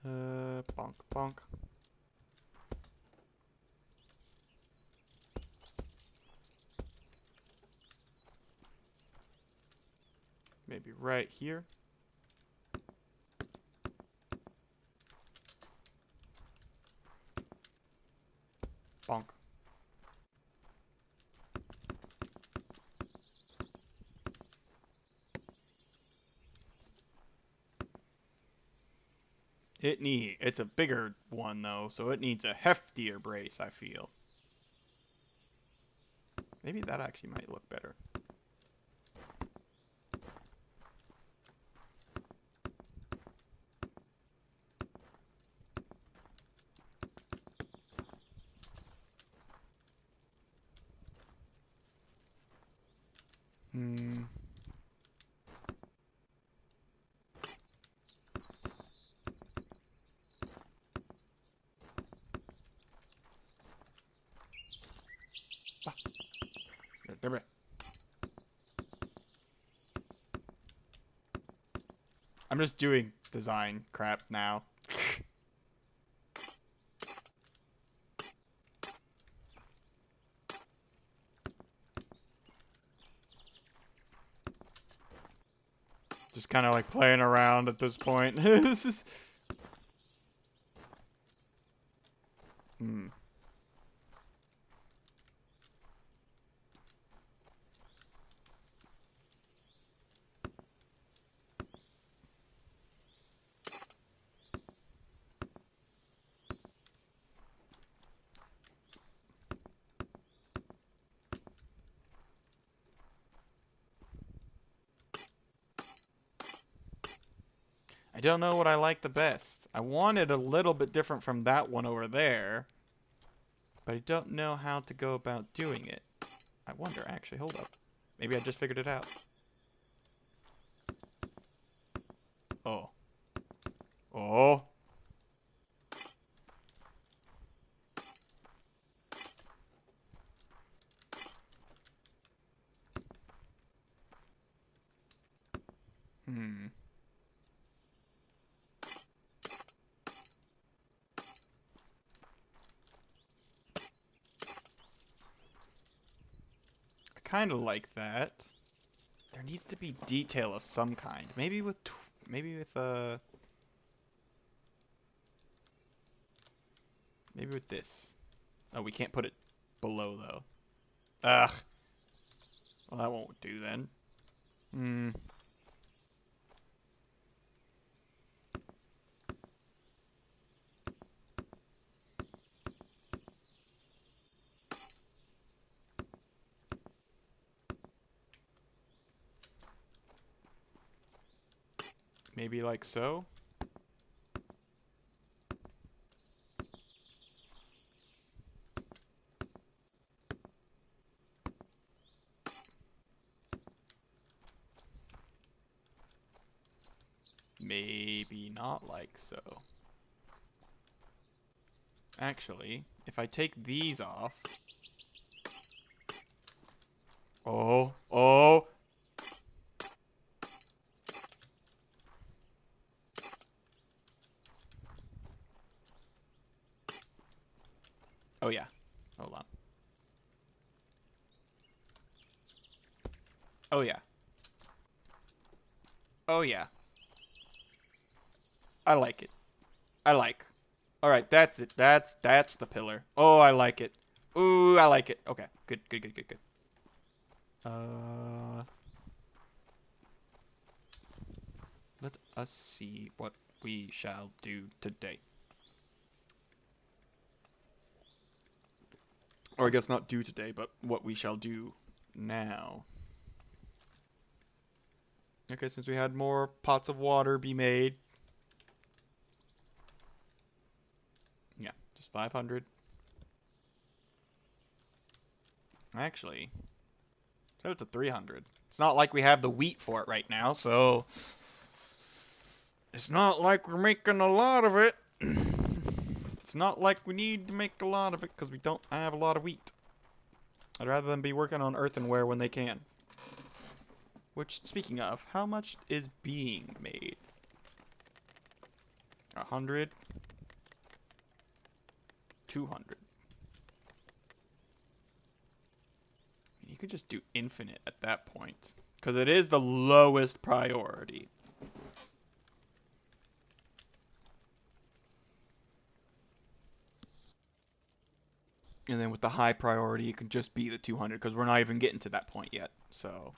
Bonk, bonk. Maybe right here. Bonk. It's a bigger one though, so it needs a heftier brace, I feel. Maybe that actually might look better. I'm just doing design crap now. Just kind of like playing around at this point. This is... I don't know what I like the best. I want it a little bit different from that one over there. but I don't know how to go about doing it. I wonder, actually, hold up. Maybe I just figured it out. Oh. Oh. Hmm. I kind of like that. There needs to be detail of some kind. Maybe with maybe with this. Oh, we can't put it below though. Ugh. Well, that won't do then. Hmm. Maybe like so. Maybe not like so. Actually, if I take these off. Oh, oh. Oh yeah. Hold on. Oh yeah. Oh yeah. I like it. I like. All right, that's it. That's the pillar. Oh, I like it. Ooh, I like it. Okay, good, good, good, good, good. Uh, let us see what we shall do today. Or I guess not do today, but what we shall do now. Okay, since we had more pots of water be made. Yeah, just 500. Actually, set it to 300. It's not like we have the wheat for it right now, so it's not like we're making a lot of it. It's not like we need to make a lot of it because we don't have a lot of wheat. I'd rather them be working on earthenware when they can. Which, speaking of, how much is being made? 100? 200. You could just do infinite at that point. Because it is the lowest priority. And then with the high priority, it can just be the 200 because we're not even getting to that point yet. So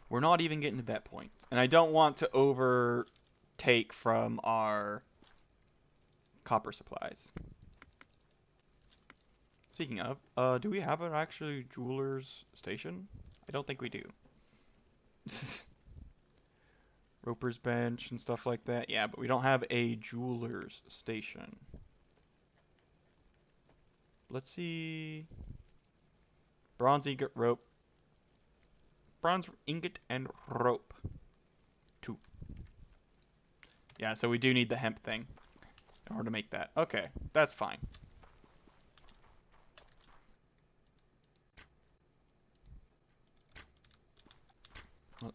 we're not even getting to that point. And I don't want to overtake from our copper supplies. Speaking of, do we have an actually jeweler's station? I don't think we do. Roper's bench and stuff like that. Yeah, but we don't have a jeweler's station. Let's see. Bronze ingot rope. Bronze ingot and rope. 2. Yeah, so we do need the hemp thing in order to make that. Okay, that's fine.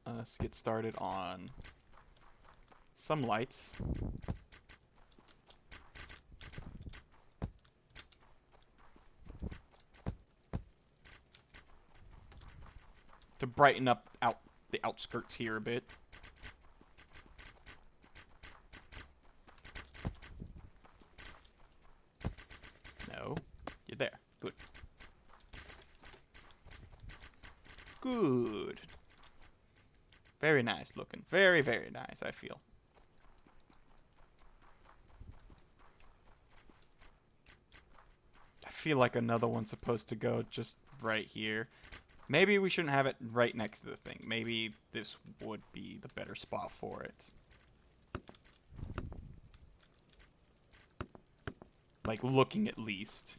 Let's get started on some lights. To brighten up the outskirts here a bit. No, you're there. Good. Good. Very nice looking. Very, very nice, I feel. I feel like another one's supposed to go just right here. Maybe we shouldn't have it right next to the thing. Maybe this would be the better spot for it. Like, looking at least.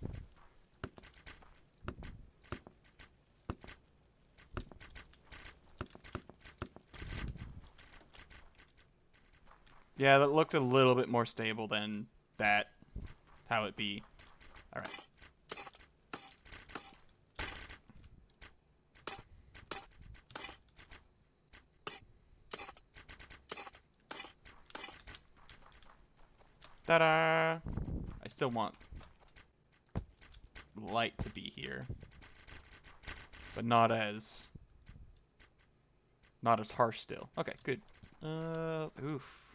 Yeah, that looks a little bit more stable than that. How it be. Alright. Ta-da! I still want light to be here. But not as harsh still. Okay, good. Oof.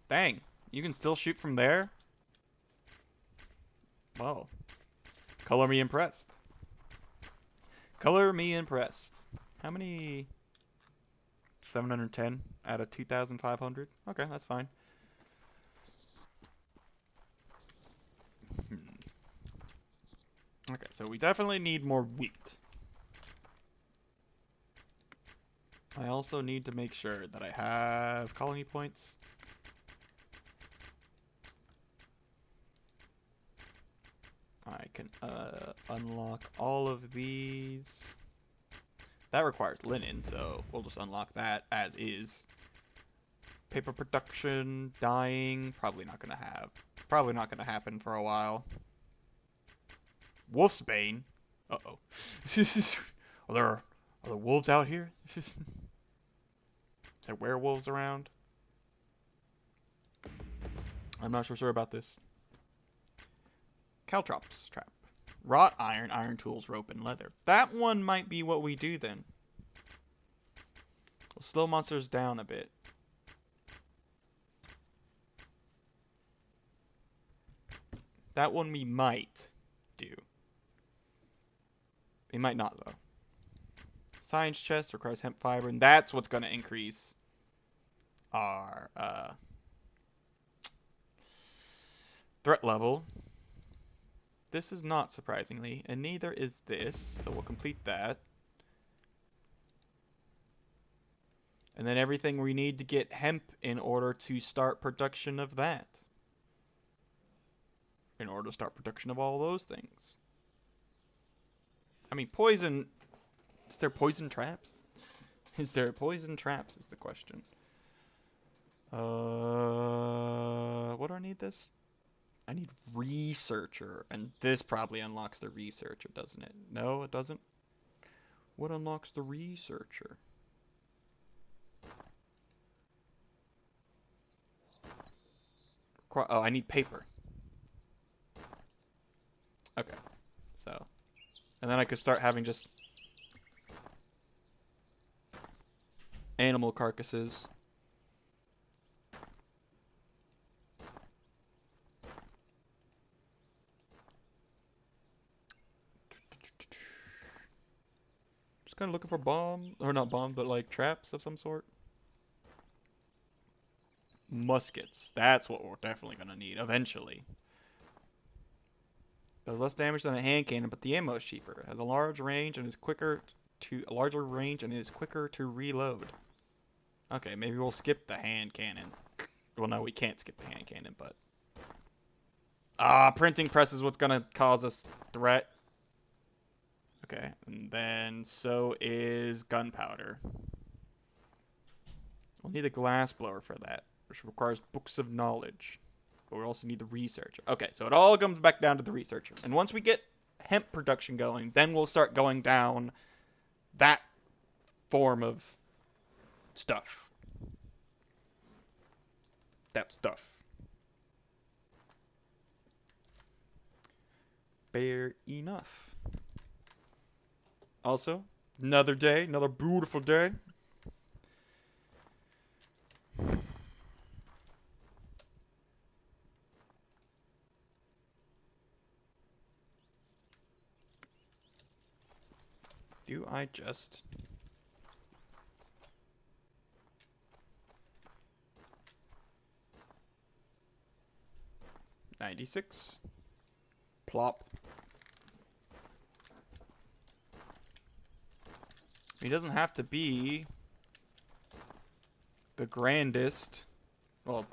Dang, you can still shoot from there? Well, color me impressed. Color me impressed. How many? 710 out of 2,500? Okay, that's fine. Okay, so we definitely need more wheat. I also need to make sure that I have colony points. I can unlock all of these. That requires linen, so we'll just unlock that as is. Paper production, dyeing, probably not gonna happen for a while. Wolfsbane? Uh-oh. Are there wolves out here? Is there werewolves around? I'm not sure about this. Caltrops trap. Wrought iron, iron tools, rope, and leather. That one might be what we do then. We'll slow monsters down a bit. That one we might do. We might not, though. Science chest requires hemp fiber, and that's what's going to increase our threat level. This is not, surprisingly, and neither is this, so we'll complete that. And then everything we need to get hemp in order to start production of that. In order to start production of all those things. I mean, poison... Is there poison traps? Is there poison traps is the question. What do I need this? I need researcher, and this probably unlocks the researcher, doesn't it? No, it doesn't. What unlocks the researcher? Oh, I need paper. Okay, so, and then I could start having just animal carcasses. Just kind of looking for or not bombs, but like traps of some sort. Muskets. That's what we're definitely gonna need eventually. Does less damage than a hand cannon, but the ammo is cheaper. It has a larger range and is quicker to reload. Okay, maybe we'll skip the hand cannon. Well, no, we can't skip the hand cannon, but printing press is what's gonna cause us threat. Okay, and then so is gunpowder. We'll need a glass blower for that, which requires books of knowledge. But we also need the researcher. Okay, so it all comes back down to the researcher. And once we get hemp production going, then we'll start going down that form of stuff. That stuff. Fair enough. Also, another day, another beautiful day. Do I just... 96. Plop. He doesn't have to be the grandest. Well,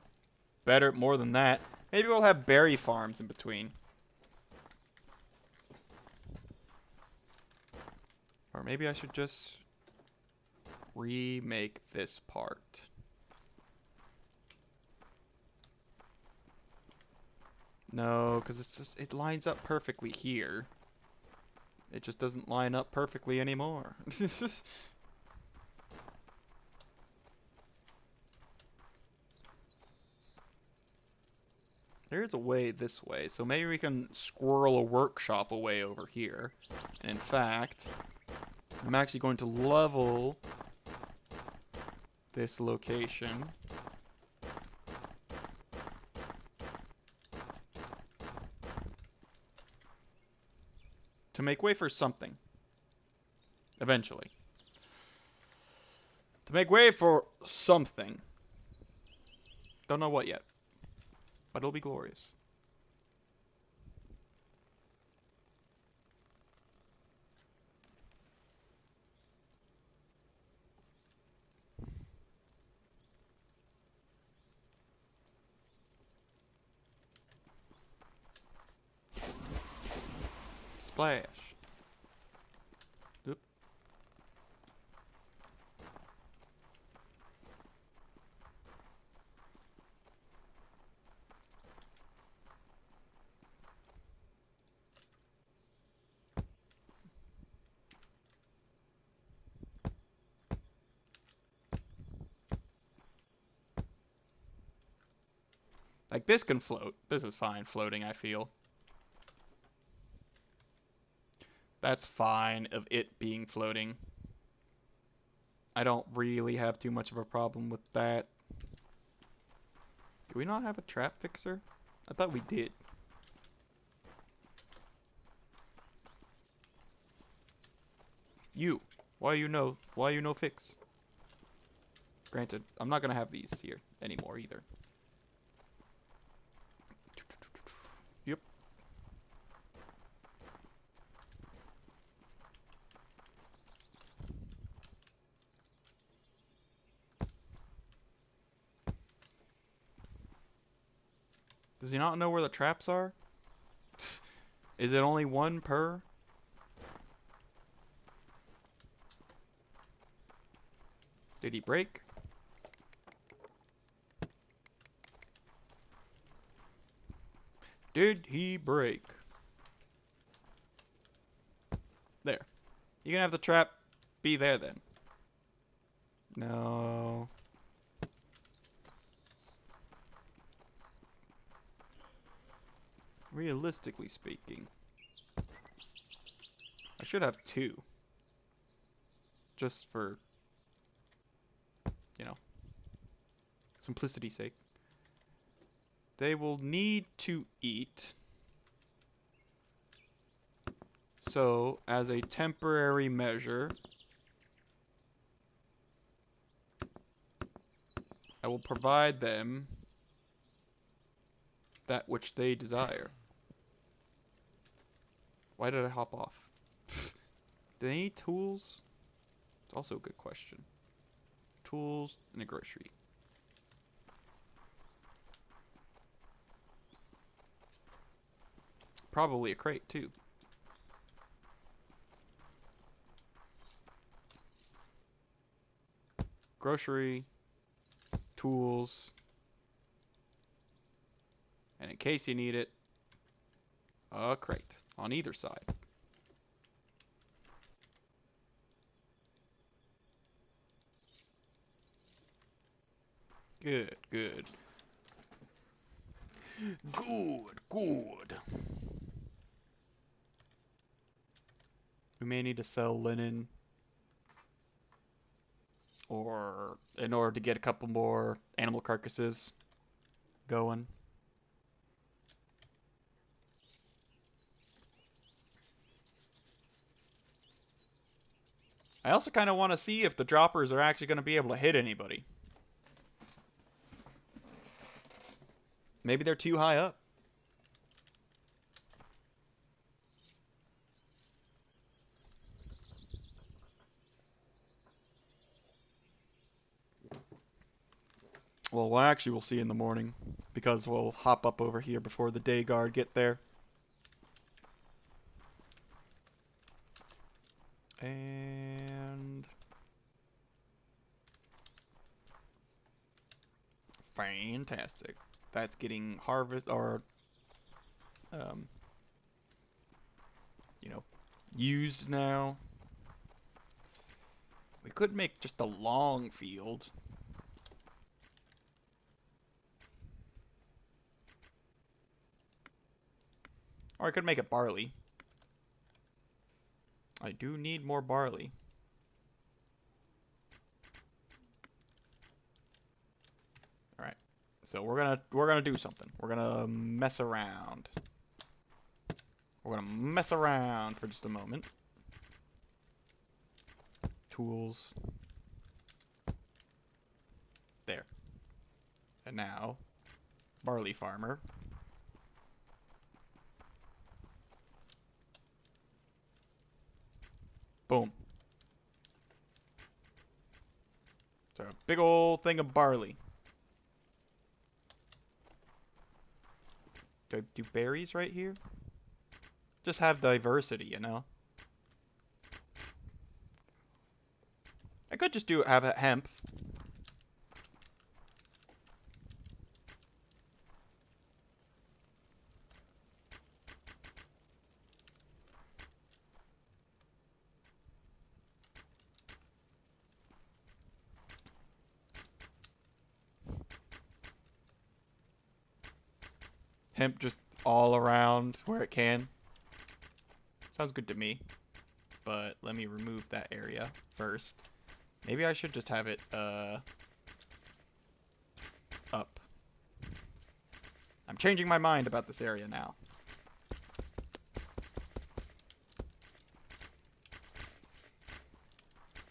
better, more than that. Maybe we'll have berry farms in between. Or maybe I should just remake this part. No, because it's just, it lines up perfectly here. It just doesn't line up perfectly anymore. There's a way this way, so maybe we can squirrel a workshop away over here. And in fact, I'm actually going to level this location. To make way for something. Eventually. To make way for something. Don't know what yet. But it'll be glorious. Splash. Oop. Like, this can float. This is fine floating, I feel. That's fine of it being floating. I don't really have too much of a problem with that. Do we not have a trap fixer? I thought we did. You. Why you no fix? Granted, I'm not gonna have these here anymore either. Yep. Does he not know where the traps are? Is it only one per? Did he break? Did he break? There. You can have the trap be there then. No. Realistically speaking, I should have two. Just for, you know, simplicity's sake. They will need to eat. So, as a temporary measure, I will provide them that which they desire. Why did I hop off? Do they need tools? It's also a good question. Tools and a grocery. Probably a crate too. Grocery, tools, and in case you need it, a crate on either side. Good, good. Good, good. We may need to sell linen, or in order to get a couple more animal carcasses going. I also kind of want to see if the droppers are actually going to be able to hit anybody. Maybe they're too high up. Well, actually, we'll see in the morning because we'll hop up over here before the day guard get there. And fantastic. That's getting harvest or um, you know, used now. We could make just a long field. Or I could make it barley. I do need more barley. Alright. So we're gonna do something. We're gonna mess around. We're gonna mess around for just a moment. Tools. There. And now, barley farmer. Boom. So a big old thing of barley. Do I do berries right here? Just have diversity, you know? I could just have hemp. Hemp just all around where it can. Sounds good to me. But let me remove that area first. Maybe I should just have it up. I'm changing my mind about this area now.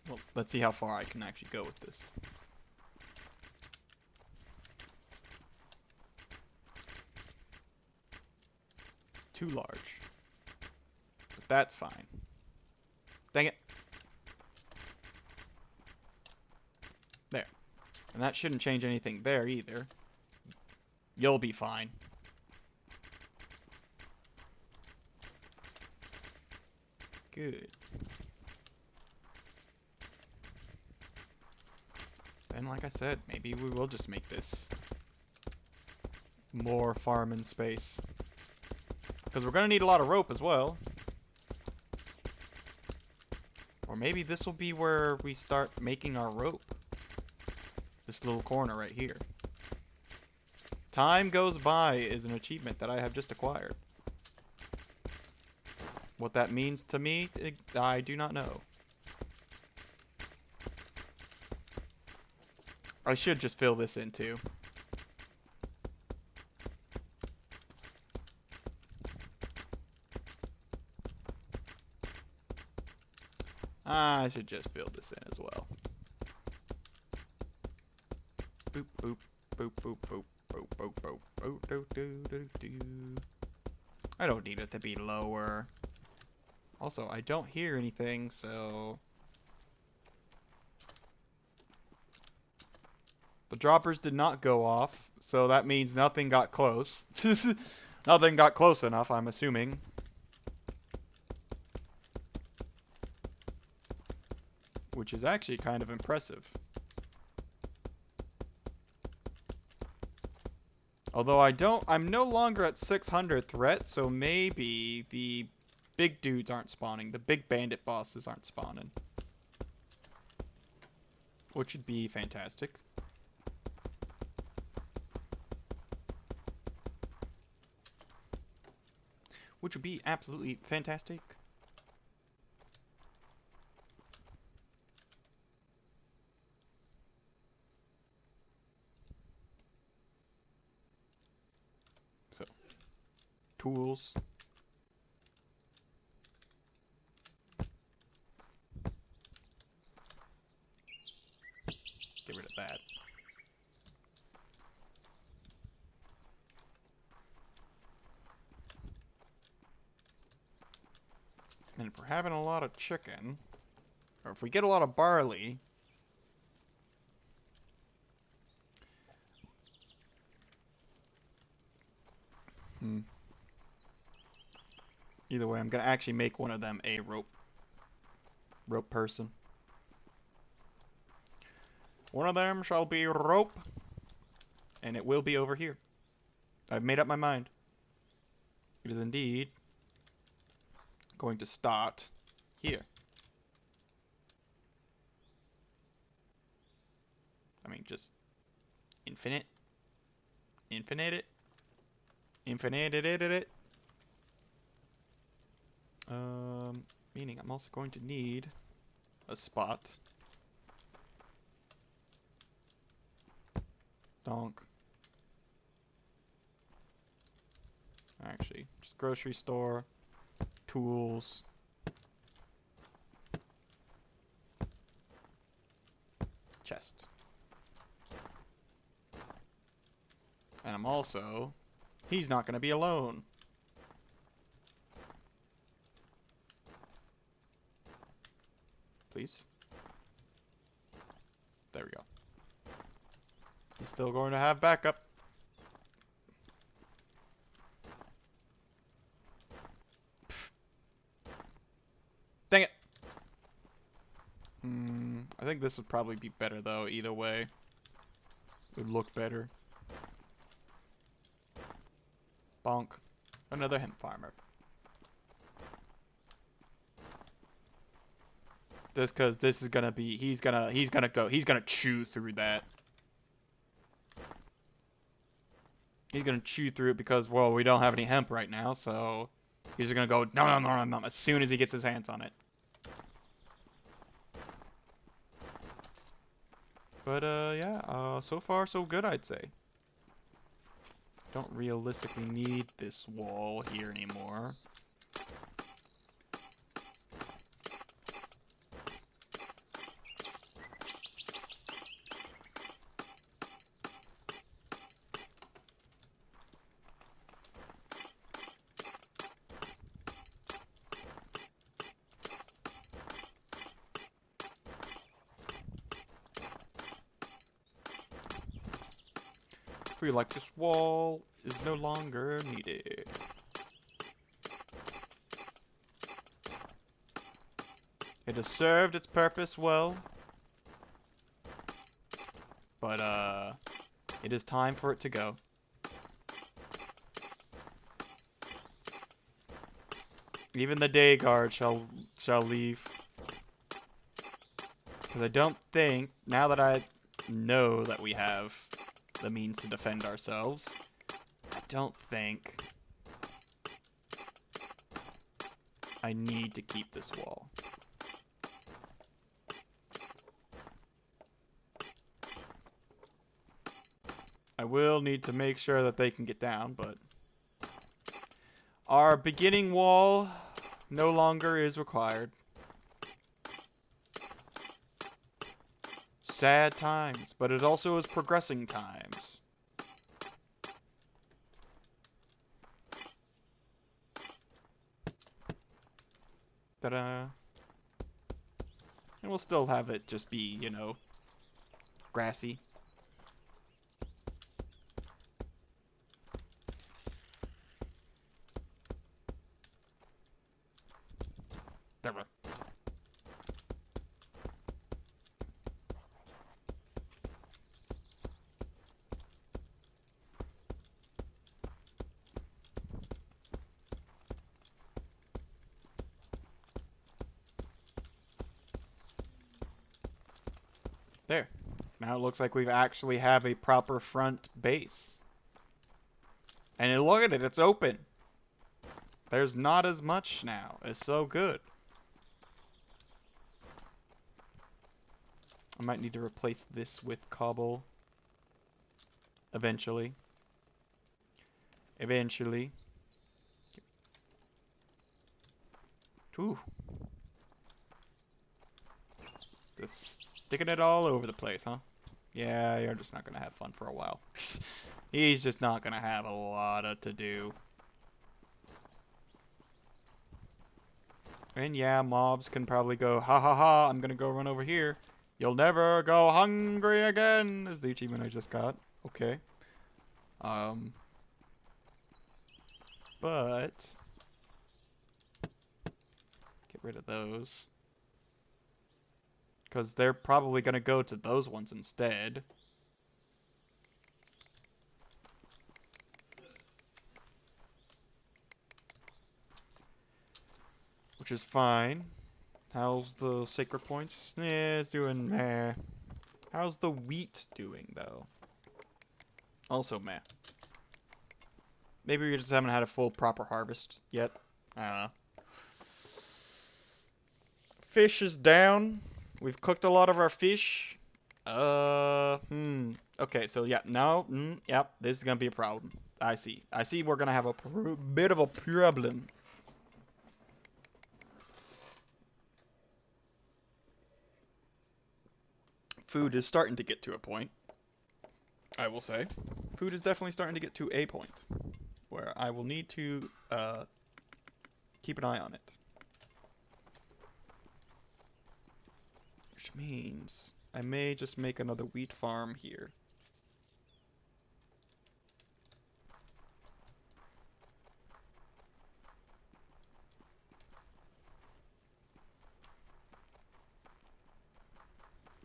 Well, let's see how far I can actually go with this. Too large. But that's fine. Dang it. There. And that shouldn't change anything there either. You'll be fine. Good. And like I said, maybe we will just make this more farming space. Because we're going to need a lot of rope as well. Or maybe this will be where we start making our rope. This little corner right here. Time goes by is an achievement that I have just acquired. What that means to me, I do not know. I should just fill this in too. I should just fill this in as well. Boop, boop, boop, boop, boop, boop, boop, boop, boop, do, do, do, do. I don't need it to be lower. Also, I don't hear anything, so... The droppers did not go off, so that means nothing got close. Nothing got close enough, I'm assuming. Which is actually kind of impressive. Although I'm no longer at 600 threat, so maybe the big dudes aren't spawning. The big bandit bosses aren't spawning. Which would be fantastic. Which would be absolutely fantastic. So, tools. Get rid of that. And if we're having a lot of chicken, or if we get a lot of barley, Either way, I'm gonna actually make one of them a rope person. One of them shall be rope, and it will be over here. I've made up my mind. It is indeed going to start here. I mean, just infinite it. Meaning I'm also going to need a spot. Donk. Actually, just grocery store, tools. Chest. And I'm also, he's not going to be alone. Please. There we go. He's still going to have backup. Pfft. Dang it. I think this would probably be better though, either way. It would look better. Bonk. Another hemp farmer. Just cause this is gonna be, he's gonna chew through that. He's gonna chew through it because, well, we don't have any hemp right now, so he's just gonna go no as soon as he gets his hands on it. But yeah, so far so good, I'd say. Don't realistically need this wall here anymore. Feel like this wall is no longer needed. It has served its purpose well, but it is time for it to go. Even the day guard shall leave. Because I don't think, now that I know that we have the means to defend ourselves, I don't think I need to keep this wall. I will need to make sure that they can get down, but our beginning wall no longer is required. Sad times, but it also is progressing times. Ta-da. And we'll still have it just be, you know, grassy. There we go. There. Now it looks like we actually have a proper front base. And look at it, it's open. There's not as much now. It's so good. I might need to replace this with cobble. Eventually. Ooh. Just sticking it all over the place, huh? Yeah, you're just not gonna have fun for a while. He's just not gonna have a lot to do. And yeah, mobs can probably go, ha ha ha, I'm gonna go run over here. You'll never go hungry again, is the achievement I just got. Okay. but get rid of those. Because they're probably going to go to those ones instead. Which is fine. How's the sacred points? It's doing meh. How's the wheat doing, though? Also meh. Maybe we just haven't had a full proper harvest yet. I don't know. Fish is down. We've cooked a lot of our fish. Okay, so yeah, now, yep, this is gonna be a problem. I see. I see we're gonna have a bit of a problem. Food is starting to get to a point, I will say. Food is definitely starting to get to a point where I will need to keep an eye on it. Which means I may just make another wheat farm here.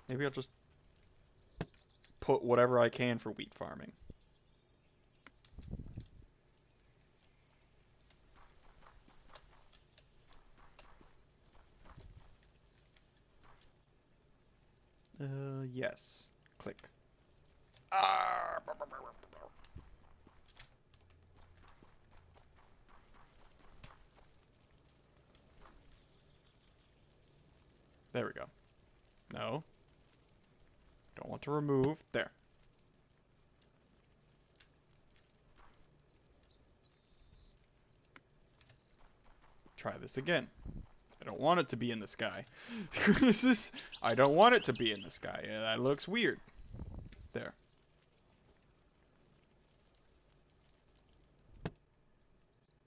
Maybe I'll just put whatever I can for wheat farming. Yes. Click. Ah! There we go. No. Don't want to remove. There. Try this again. I don't want it to be in the sky. I don't want it to be in the sky. Yeah, that looks weird. There.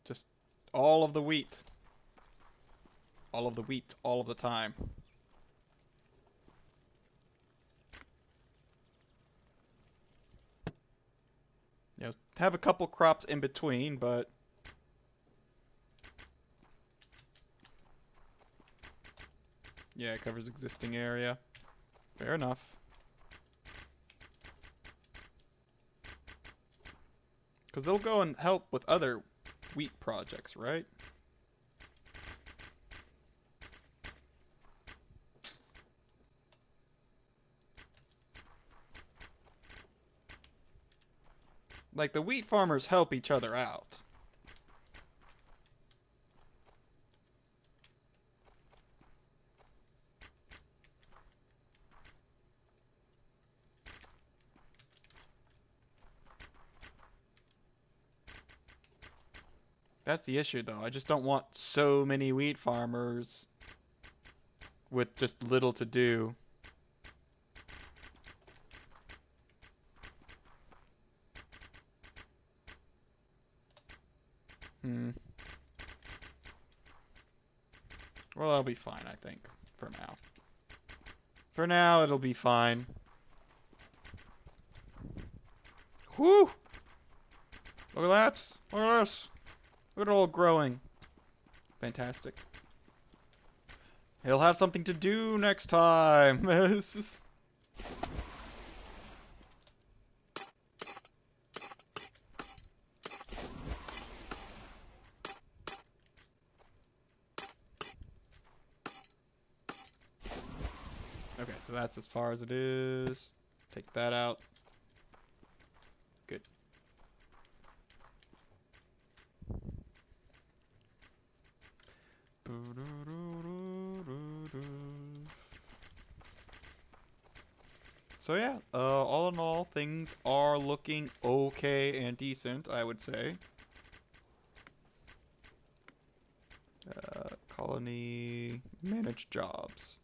Just all of the wheat. All of the wheat, all of the time. You know, have a couple crops in between, but yeah, it covers existing area. Fair enough. Because they'll go and help with other wheat projects, right? Like, the wheat farmers help each other out. That's the issue, though. I just don't want so many wheat farmers with just little to do. Well, that'll be fine, I think, for now. For now, it'll be fine. Whew! Look at that! Look at this! Look at it all growing. Fantastic. He'll have something to do next time. Okay, so that's as far as it is. Take that out. Good. So yeah, all in all, things are looking okay and decent, I would say. Colony manage jobs.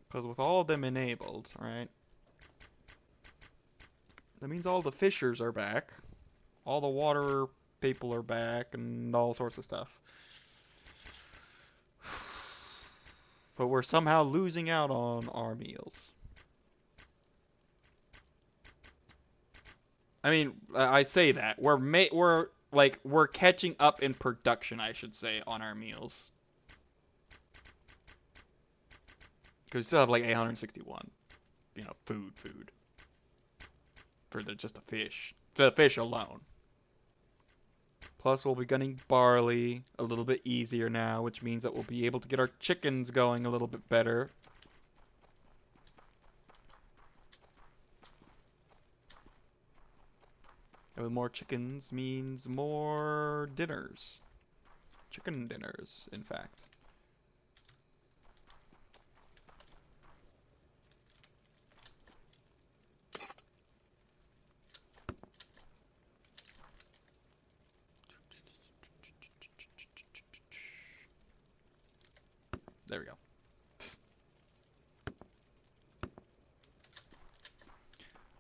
Because with all of them enabled, right? That means all the fishers are back. All the water people are back and all sorts of stuff. But we're somehow losing out on our meals. I mean, I say that we're catching up in production, I should say, on our meals. Because we still have like 861, food for just the fish alone. Plus, we'll be gunning barley a little bit easier now, which means that we'll be able to get our chickens going a little bit better. And with more chickens means more dinners. Chicken dinners, in fact. There we go.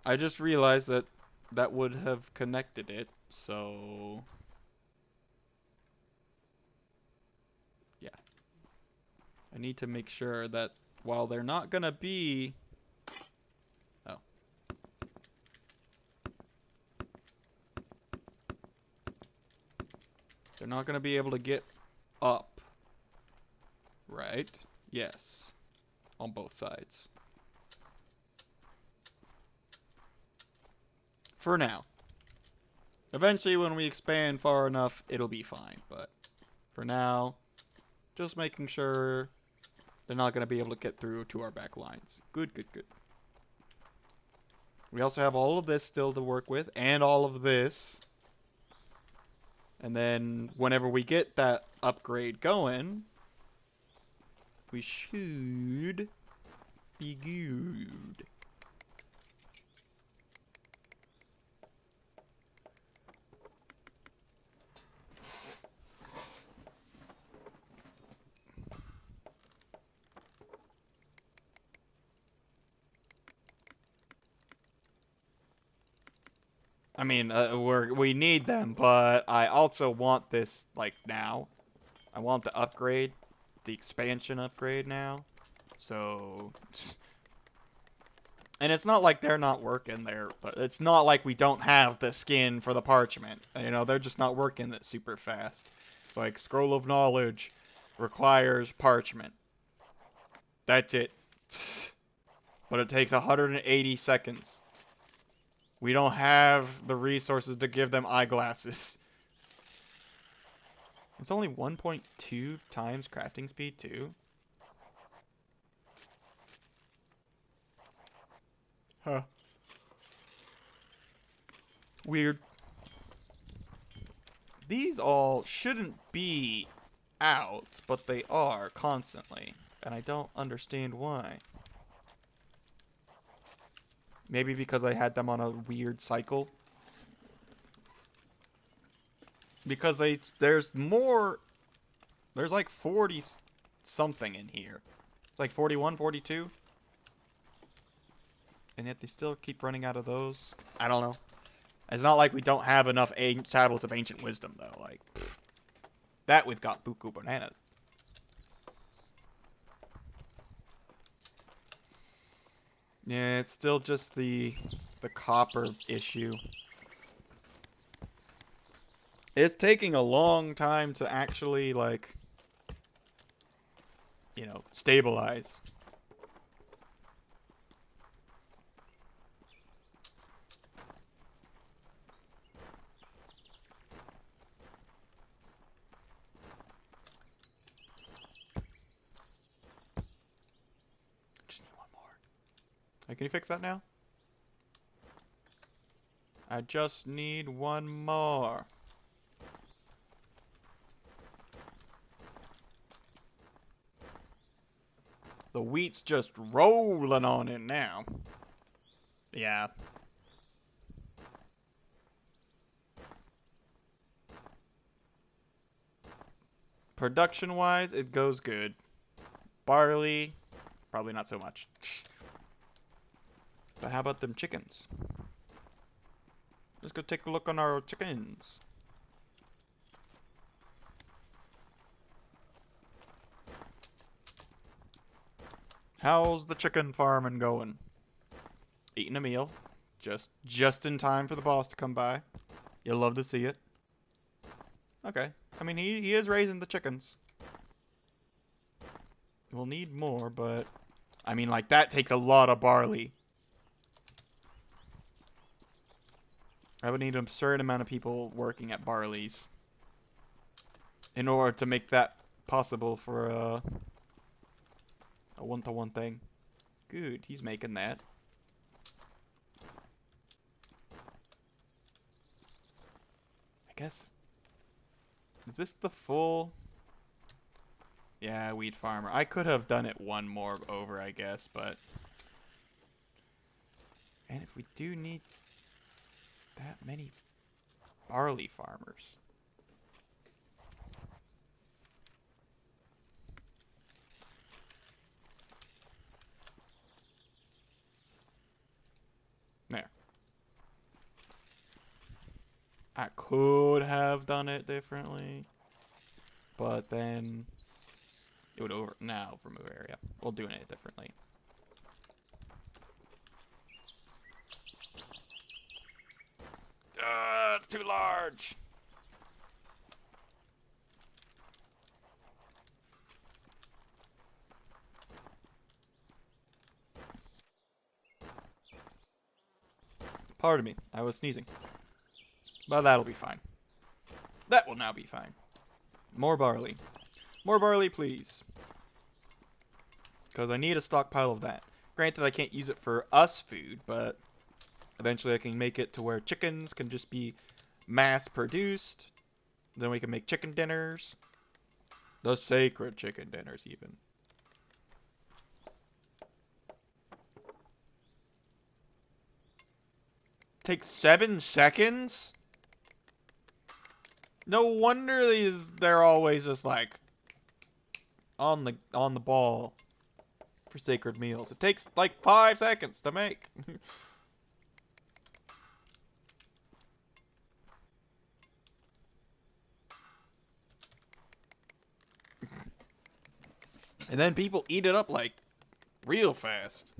I just realized that that would have connected it, so... yeah. I need to make sure that while they're not gonna be... oh. They're not gonna be able to get up. Right? Yes. On both sides. For now. Eventually, when we expand far enough, it'll be fine. But for now, just making sure they're not going to be able to get through to our back lines. Good. We also have all of this still to work with, and all of this. And then, whenever we get that upgrade going, we should be good. I mean, we need them, but I also want this, like, now. I want the upgrade, the expansion upgrade now. So... and it's not like they're not working there, but it's not like we don't have the skin for the parchment. They're just not working that super fast. It's like, Scroll of Knowledge requires parchment. That's it. But it takes 180 seconds. We don't have the resources to give them eyeglasses. It's only 1.2 times crafting speed, too. Huh. Weird. These all shouldn't be out, but they are constantly. And I don't understand why. Maybe because I had them on a weird cycle. Because there's more... there's like 40 something in here. It's like 41, 42. And yet they still keep running out of those. I don't know. It's not like we don't have enough tablets of ancient wisdom, though. Like, pfft. That we've got buku bananas. Yeah, it's still just the copper issue. It's taking a long time to actually, like, stabilize. Hey, can you fix that now? I just need one more. The wheat's just rolling on it now. Yeah. Production-wise, it goes good. Barley, probably not so much. But how about them chickens? Let's go take a look on our chickens. How's the chicken farming going? Eating a meal. Just in time for the boss to come by. You'll love to see it. Okay. I mean, he is raising the chickens. We'll need more, but... I mean, like, that takes a lot of barley. I would need an absurd amount of people working at barleys in order to make that possible for a one-to-one thing. Good, he's making that. I guess... Is this the full... Yeah, wheat farmer. I could have done it one more over, I guess, but... And if we do need that many barley farmers... There. I could have done it differently, but then it would remove area. We'll do it differently. It's too large. Pardon me, I was sneezing. But that'll be fine. That will now be fine. More barley. More barley, please. Because I need a stockpile of that. Granted, I can't use it for us food, but eventually I can make it to where chickens can just be mass-produced. Then we can make chicken dinners. The sacred chicken dinners, even. Takes 7 seconds? No wonder they're always just like on the ball for sacred meals. It takes like 5 seconds to make. And then people eat it up like real fast.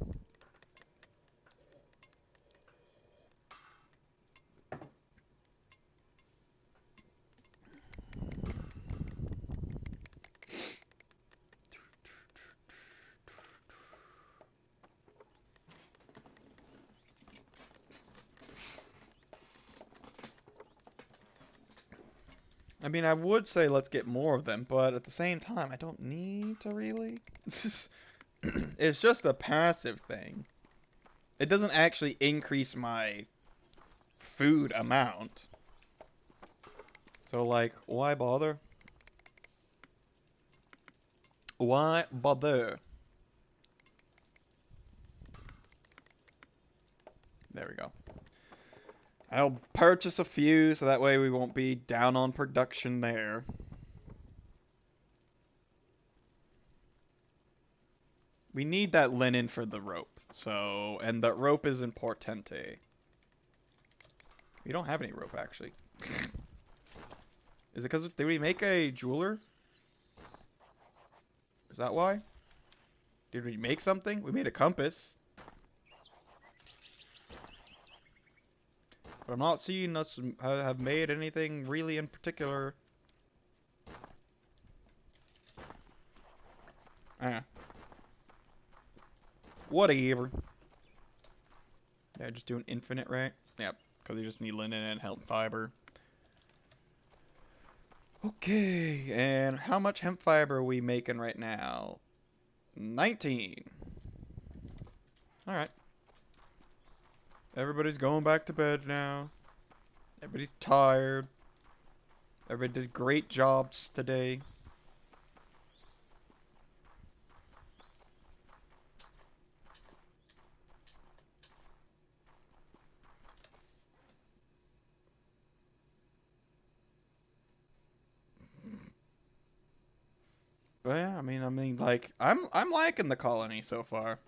I mean, I would say let's get more of them, but at the same time, I don't need to really. It's just a passive thing. It doesn't actually increase my food amount. So, like, why bother? Why bother? There we go. I'll purchase a few, so that way we won't be down on production there. We need that linen for the rope, so, and that rope is important. We don't have any rope, actually. Is it because, did we make a jeweler? Is that why? Did we make something? We made a compass. But I'm not seeing us have made anything really in particular. Whatever. Yeah, just doing infinite, right? Yep, because you just need linen and hemp fiber. Okay, and how much hemp fiber are we making right now? 19. Alright. Everybody's going back to bed now. Everybody's tired. Everybody did great jobs today. But yeah, I mean, like, I'm liking the colony so far.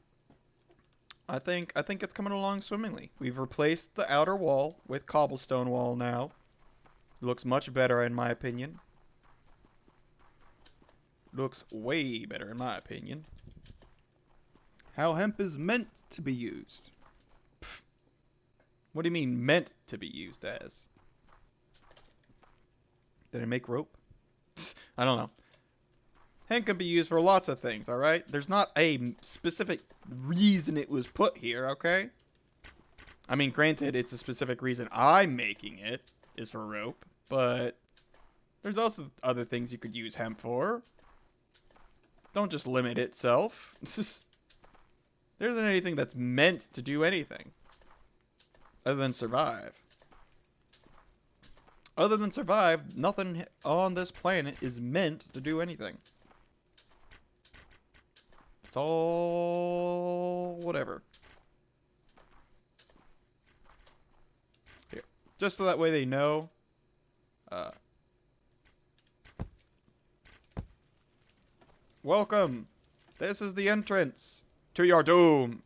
I think it's coming along swimmingly. We've replaced the outer wall with cobblestone wall now. It looks much better in my opinion. Looks way better in my opinion. How hemp is meant to be used. Pfft. What do you mean meant to be used as? Did it make rope? I don't know. Hemp can be used for lots of things, alright? There's not a specific reason it was put here, okay? I mean, granted, it's a specific reason I'm making it is for rope, but there's also other things you could use hemp for. Don't just limit itself. There isn't anything that's meant to do anything other than survive. Other than survive, nothing on this planet is meant to do anything. It's all whatever. Here. Just so that way they know. Welcome. This is the entrance to your doom.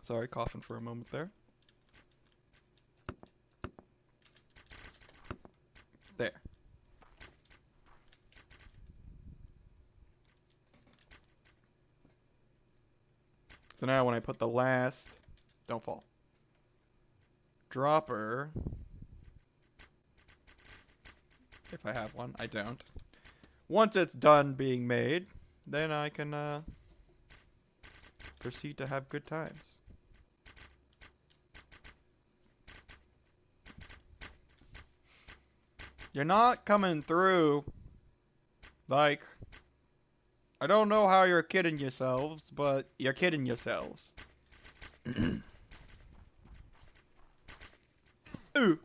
Sorry, coughing for a moment there. There. So now when I put the last, don't fall, dropper, if I have one, I don't. Once it's done being made, then I can proceed to have good times. You're not coming through. Like, I don't know how you're kidding yourselves, but you're kidding yourselves. Ooh.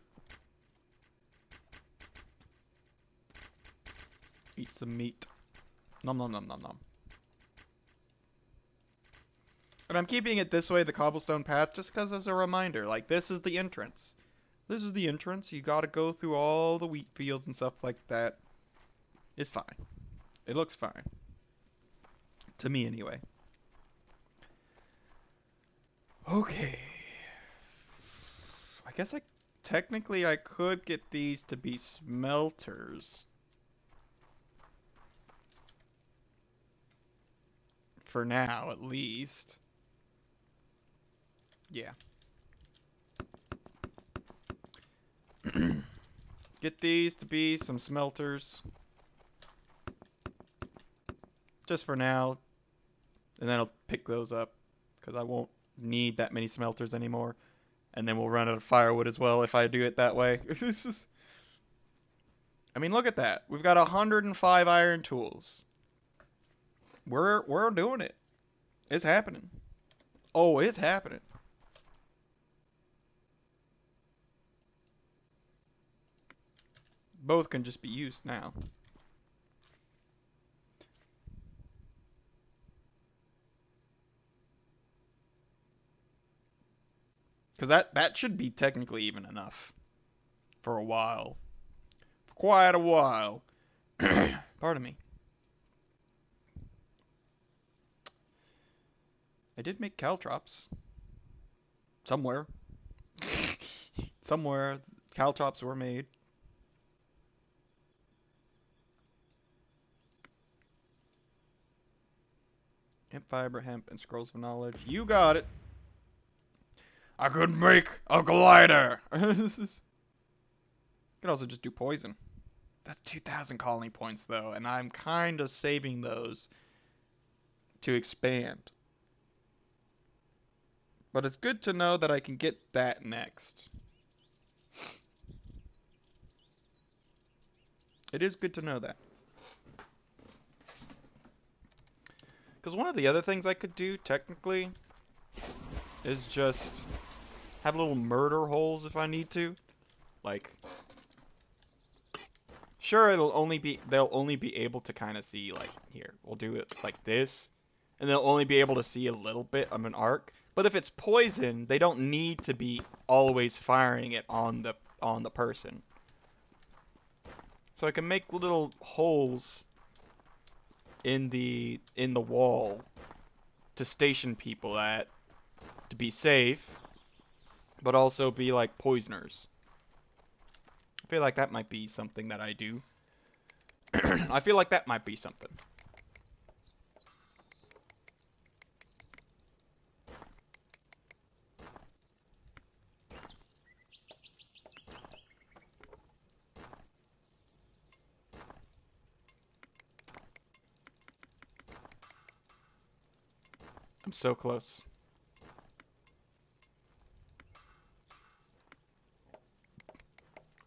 Eat some meat. Nom nom nom nom nom. And I'm keeping it this way, the cobblestone path, just because as a reminder, like, this is the entrance. This is the entrance. You gotta go through all the wheat fields and stuff like that. It's fine. It looks fine. To me, anyway. Okay. I guess technically I could get these to be smelters. For now, at least. Yeah. Get these to be some smelters. Just for now. And then I'll pick those up. Because I won't need that many smelters anymore. And then we'll run out of firewood as well if I do it that way. I mean, look at that. We've got 105 iron tools. We're doing it. It's happening. Oh, it's happening. Both can just be used now. Because that should be technically even enough. For a while. For quite a while. Pardon me. I did make caltrops. Somewhere. Somewhere caltrops were made. Hemp fiber, hemp, and scrolls of knowledge. You got it. I could make a glider. You could also just do poison. That's 2,000 colony points though, and I'm kind of saving those to expand. But it's good to know that I can get that next. It is good to know that. Because one of the other things I could do, technically, is just have little murder holes if I need to. Like, sure, they'll only be able to kind of see, like, here, we'll do it like this. And they'll only be able to see a little bit of an arc. But if it's poison, they don't need to be always firing it on the person. So I can make little holes in the wall to station people at to be safe, but also be like poisoners. I feel like that might be something that I do. I feel like that might be something. I'm so close.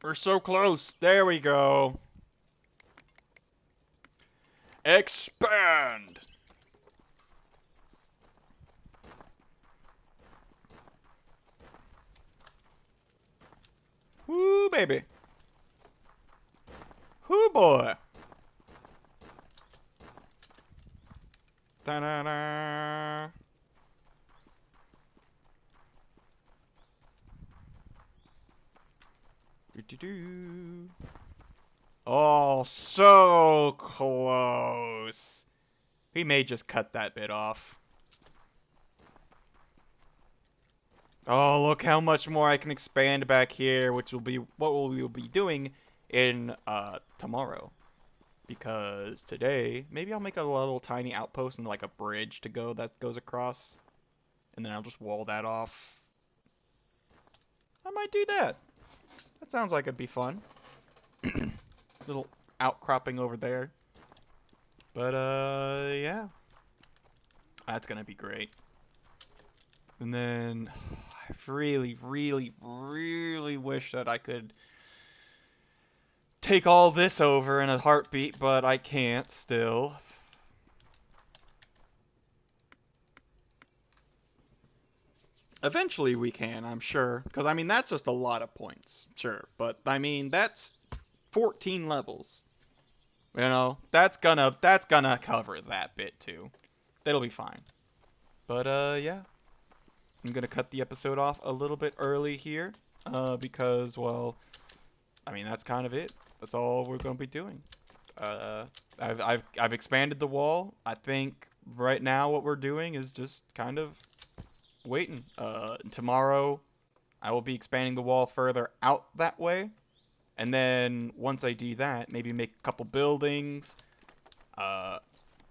We're so close. There we go. Expand. Woo, baby. Woo, boy. Da-da-da. Do-do-do. Oh, so close. We may just cut that bit off. Oh, look how much more I can expand back here, which will be what we will be doing in tomorrow. Because today, maybe I'll make a little tiny outpost and like a bridge to go that goes across. And then I'll just wall that off. I might do that. That sounds like it'd be fun. Little outcropping over there. But, yeah. That's gonna be great. And then, I really, really, really wish that I could take all this over in a heartbeat, but I can't still. Eventually we can, I'm sure. Because, I mean, that's just a lot of points. Sure. But, I mean, that's 14 levels. You know, that's gonna cover that bit, too. That'll be fine. But, yeah. I'm gonna cut the episode off a little bit early here. Because, well, I mean, that's kind of it. That's all we're gonna be doing. I've expanded the wall. I think right now what we're doing is just kind of waiting. Tomorrow I will be expanding the wall further out that way. And then once I do that, maybe make a couple buildings to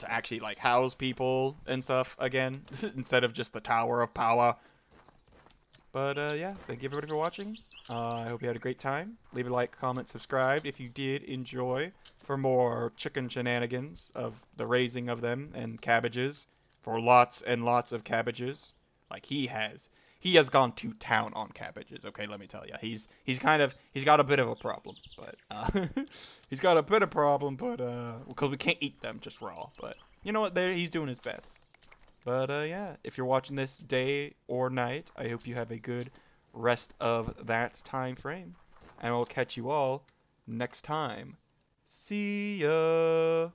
actually like house people and stuff again instead of just the Tower of Power. But yeah, thank you everybody for watching. I hope you had a great time. Leave a like, comment, subscribe if you did enjoy for more chicken shenanigans of the raising of them and cabbages for lots and lots of cabbages. Like he has gone to town on cabbages. Okay, let me tell you, he's got a bit of a problem, but he's got a bit of problem, but because we can't eat them just raw. But you know what? He's doing his best. But yeah, if you're watching this day or night, I hope you have a good rest of that time frame, and I'll catch you all next time. See ya.